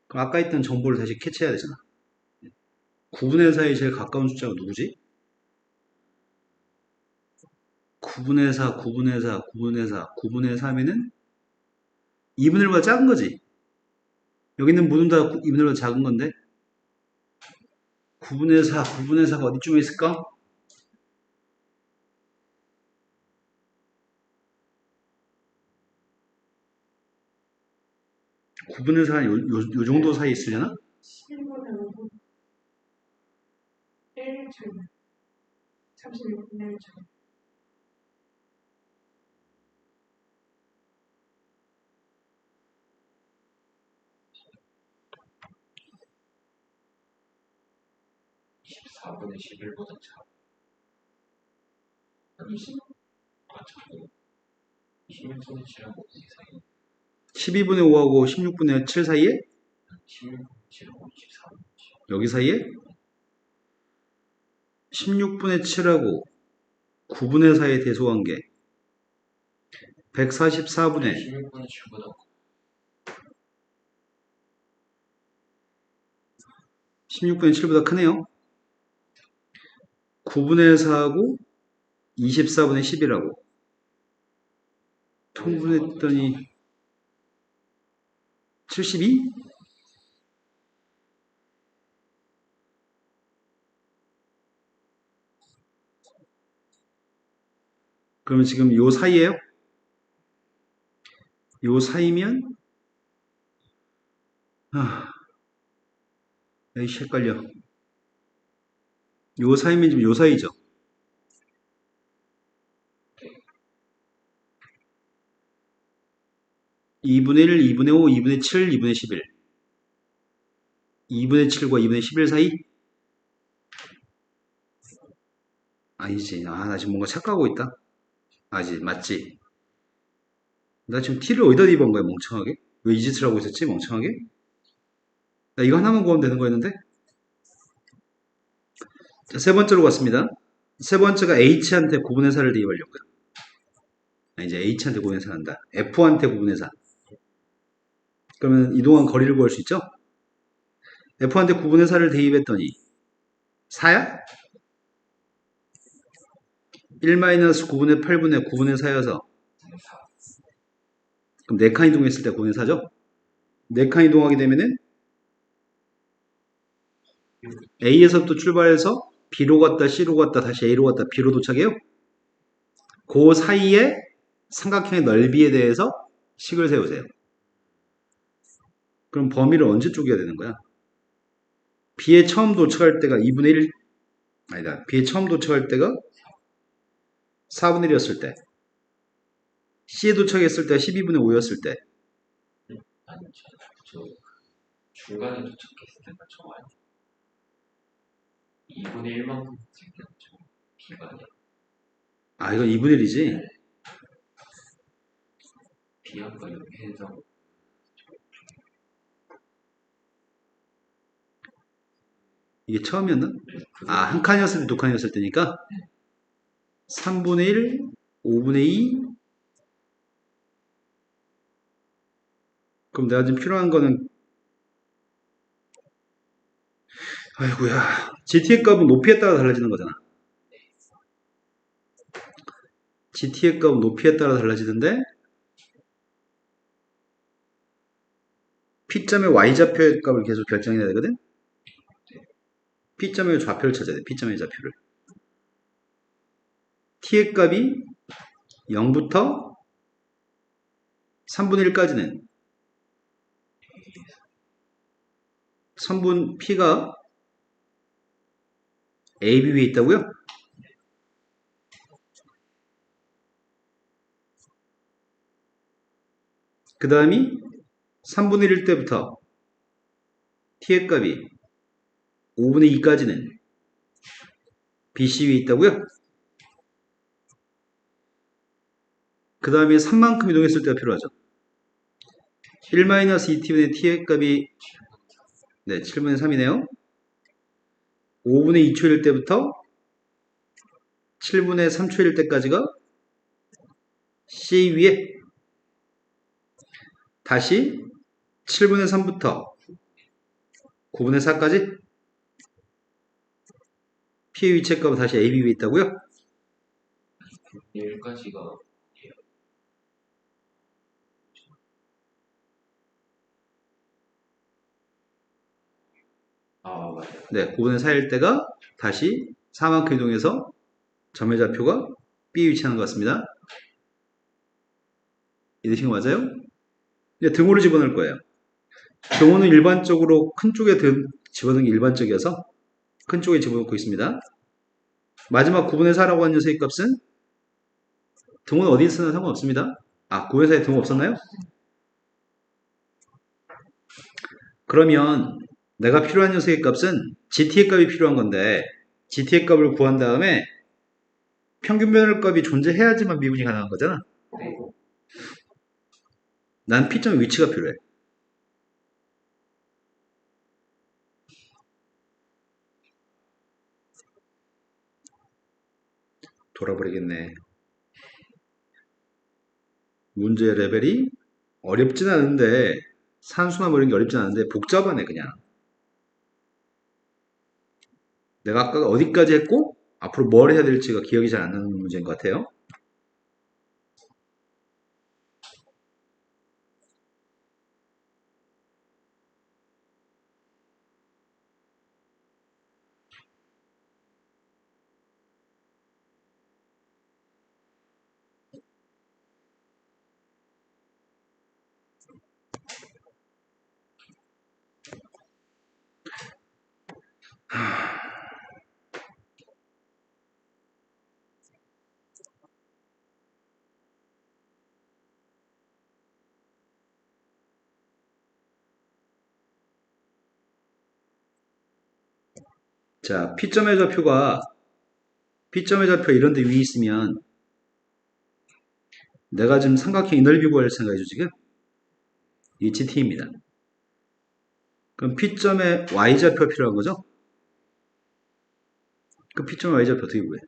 그럼 아까 있던 정보를 다시 캐치해야 되잖아. 9분의 4에 제일 가까운 숫자가 누구지? 9분의 4, 9분의 4, 9분의 4, 9분의 3이면 2분의 1보다 작은 거지. 여기 있는 모든 다 2분의 1보다 작은 건데 9분의 4, 9분의 4가 어디쯤에 있을까? 9분의 4, 요 정도 사이 있으려나? 11분의 5분 1초 36분의 1초 24분의 11보다 차. 20? 아, 참. 26분의 7하고 어디 사이? 12분의 5하고 16분의 7 사이에? 16분의 7하고 24분의 7. 여기 사이에? 16분의 7하고 9분의 4의 대소관계 144분의 16분의 7보다 16분의 7보다 크네요. 9분의 4하고 24분의 10이라고 통분했더니 72? 그러면 지금 요 사이에요? 요 사이면 에이씨 헷갈려. 요 사이면 지금 요 사이죠. (2분의 1, 2분의 5, 2분의 7, 2분의 11) 2분의 7과 2분의 11 사이? 아니지. 나 지금 뭔가 착각하고 있다. 아지, 맞지? 나 지금 t를 어디다 대입한 거야, 멍청하게? 왜 이 짓을 하고 있었지, 멍청하게? 나 이거 하나만 구하면 되는 거였는데? 자, 세 번째로 갔습니다. 세 번째가 h한테 9분의 4를 대입하려고요. 이제 h한테 9분의 4 한다. f한테 9분의 4. 그러면 이동한 거리를 구할 수 있죠? f한테 9분의 4를 대입했더니 4야? 1-9분의 8분의 9분의 4여서 그럼 4칸 이동했을 때 9분의 4죠? 4칸 이동하게 되면은 A에서부터 출발해서 B로 갔다 C로 갔다 다시 A로 갔다 B로 도착해요. 그 사이에 삼각형의 넓이에 대해서 식을 세우세요. 그럼 범위를 언제 쪼개야 되는 거야? B에 처음 도착할 때가 2분의 1 아니다. B에 처음 도착할 때가 4분의 1이었을 때 C에 도착했을 때가 12분의 5였을 때 아니, 저 중간에 도착했을 때가 저 아니. 2분의 1만큼 생겼죠. B가 아니라. 아 이건 2분의 1이지? B하고 이렇게 해서 이게 처음이었나? 아, 한 칸이었을 때, 두 칸이었을 때니까 3분의 1, 5분의 2 그럼 내가 지금 필요한 거는 아이고야 GT의 값은 높이에 따라 달라지는 거잖아. GT의 값은 높이에 따라 달라지는데 P점의 Y좌표의 값을 계속 결정해야 되거든? P점의 좌표를 찾아야 돼. P점의 좌표를. T의 값이 0부터 3분의 1까지는 선분 P가 AB 위에 있다고요? 그 다음이 3분의 1 때부터 T의 값이 5분의 2까지는 BC 위에 있다고요? 그 다음에 3만큼 이동했을 때가 필요하죠. 1-2t분의 t의 값이 네, 7분의 3이네요. 5분의 2초일 때부터 7분의 3초일 때까지가 C 위에 다시 7분의 3부터 9분의 4까지 P의 위치값은 다시 AB 위에 있다고요? 1까지가 아, 맞아요. 네, 9분의 4일 때가 다시 4만큼 이동해서 점의 좌표가 B에 위치하는 것 같습니다. 이해되신 거 맞아요? 이제 등호를 집어넣을 거예요. 경우는 일반적으로 큰 쪽에 집어넣는 게 일반적이어서 큰 쪽에 집어넣고 있습니다. 마지막 9분의 4라고 하는 녀석의 값은 등호는 어디에 쓰나 상관없습니다. 아, 9분의 4에 등호 없었나요? 그러면 내가 필요한 녀석의 값은 GT의 값이 필요한 건데 GT의 값을 구한 다음에 평균 변열값이 존재해야지만 미분이 가능한 거잖아. 난 P점의 위치가 필요해. 돌아버리겠네. 문제 레벨이 어렵진 않은데 산수나 뭐 이런 게 어렵진 않은데 복잡하네 그냥. 내가 아까 어디까지 했고 앞으로 뭘 해야 될지가 기억이 잘 안 나는 문제인 것 같아요. 자, P점의 좌표 이런 데 위에 있으면 내가 지금 삼각형 이 넓이 구할 생각이죠 지금? 이게 GT입니다. 그럼 P점의 Y좌표 필요한 거죠? 그 P점의 Y좌표 어떻게 구해?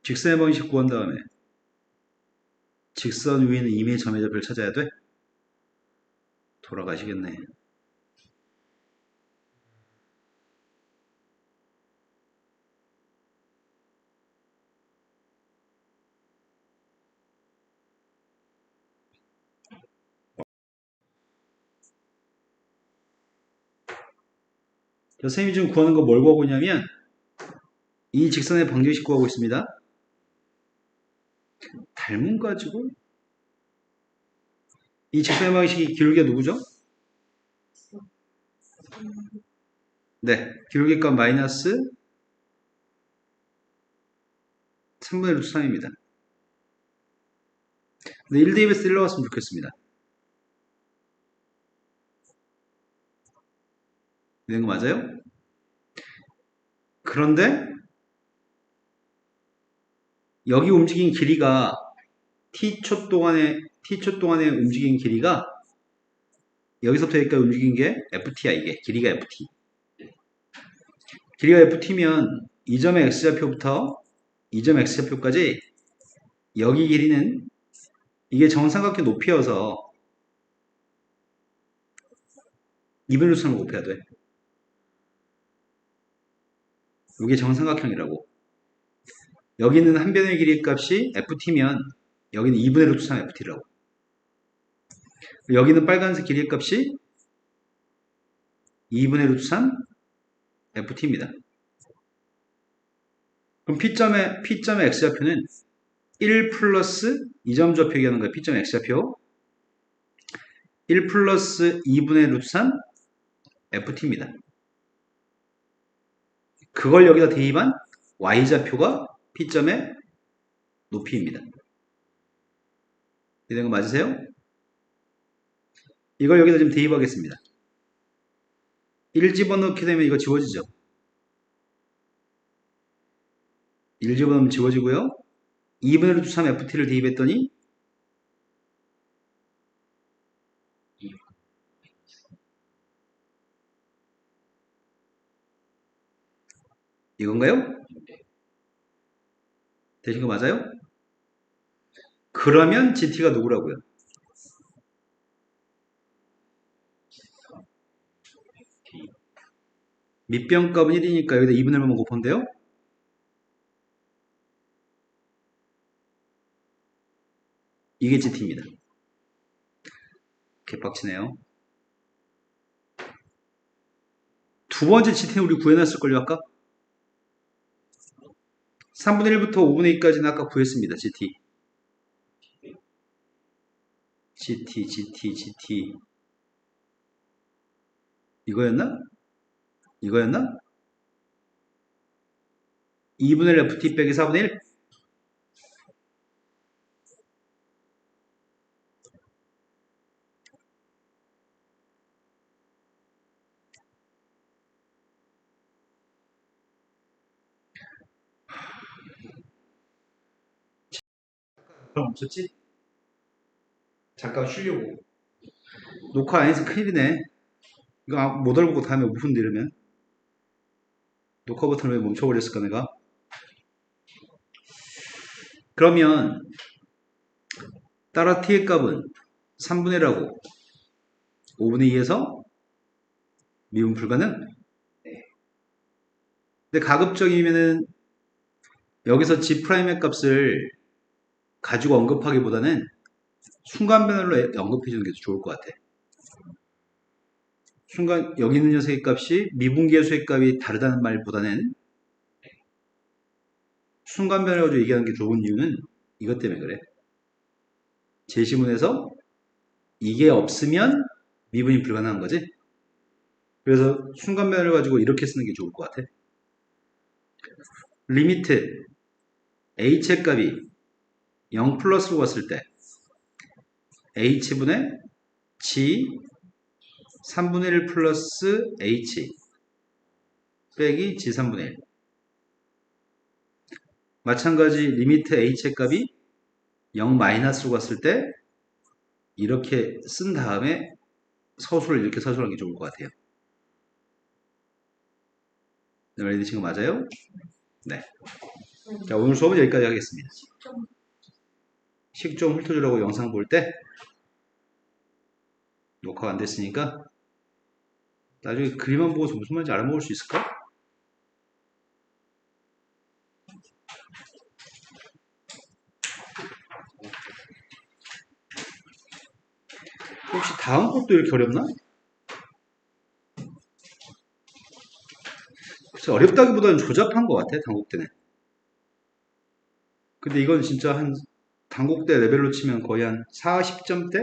직선의 방식 구한 다음에 직선 위에는 임의 점의 좌표를 찾아야 돼? 돌아가시겠네. 자, 선생님이 지금 구하는 거 뭘 구하고 있냐면 이 직선의 방정식 구하고 있습니다. 닮은 가지고 이 직선의 방식이 기울기가 누구죠? 네, 기울기값 마이너스 3분의 루트 3입니다. 근데 1 대입해서 1 나왔으면 좋겠습니다. 이런 거 맞아요? 그런데 여기 움직인 길이가 t초 동안의 움직인 길이가 여기서부터 여기까지 움직인 게 ft야 이게 길이가 ft. 길이가 ft면 이 점의 x좌표부터 이 점 x좌표까지 여기 길이는 이게 정삼각형 높이여서 2분의 루트로 곱해야 돼. 이게 정삼각형이라고. 여기는 한 변의 길이 값이 ft면 여기는 2분의 루트 3 ft라고. 여기는 빨간색 길이 값이 2분의 루트 3 ft입니다. 그럼 P점의 x좌표는 1 플러스 이 점 좌표 얘기하는 거예요. P점 x좌표 1 플러스 2분의 루트 3 ft입니다. 그걸 여기다 대입한 y좌표가 P점의 높이입니다. 이런 거 맞으세요? 이걸 여기다 좀 대입하겠습니다. 1 집어넣게 되면 이거 지워지죠? 1 집어넣으면 지워지고요. 2분의 루트 3 ft를 대입했더니 이건가요? 되신 거 맞아요? 그러면 GT가 누구라고요? 밑변값은 1이니까 여기다 2분의 1만 곱한대요? 이게 GT입니다. 개빡치네요. 두 번째 GT는 우리 구해놨을걸요, 아까? 3분의 1부터 5분의 2까지는 아까 구했습니다, GT. GT. 이거였나? 2분의 1 FT 빼기 4분의 1? 그럼 없었지? 잠깐 쉬려고. 녹화 안 해서 큰일이네. 이거 못 알아보고 다음에 무슨 이러면. 녹화 버튼을 왜 멈춰버렸을까, 내가? 그러면, 따라 t의 값은 3분의 1하고 5분의 2에서 미분 불가능? 근데 가급적이면은 여기서 G'의 값을 가지고 언급하기보다는 순간 변화로 언급해주는 게 좋을 것 같아. 순간 여기 있는 녀석의 값이 미분계수의 값이 다르다는 말보다는 순간 변화를 가지고 얘기하는 게 좋은 이유는 이것 때문에 그래. 제시문에서 이게 없으면 미분이 불가능한 거지. 그래서 순간 변화를 가지고 이렇게 쓰는 게 좋을 것 같아. 리미트 h의 값이 0 플러스로 갔을 때 h분의 g 3분의 1 플러스 h 빼기 g 3분의 1. 마찬가지 리미트 h의 값이 0 마이너스로 갔을 때 이렇게 쓴 다음에 서술을 이렇게 서술하는 게 좋을 것 같아요. 네, 말이 되신 거 맞아요? 네. 자, 오늘 수업은 여기까지 하겠습니다. 식 좀 훑어주라고 영상 볼 때 녹화가 안 됐으니까 나중에 그림만 보고서 무슨 말인지 알아먹을 수 있을까? 혹시 다음 것도 이렇게 어렵나? 글쎄, 어렵다기보다는 조잡한 것 같아, 단국대는. 근데 이건 진짜 한 단국대 레벨로 치면 거의 한 40점대?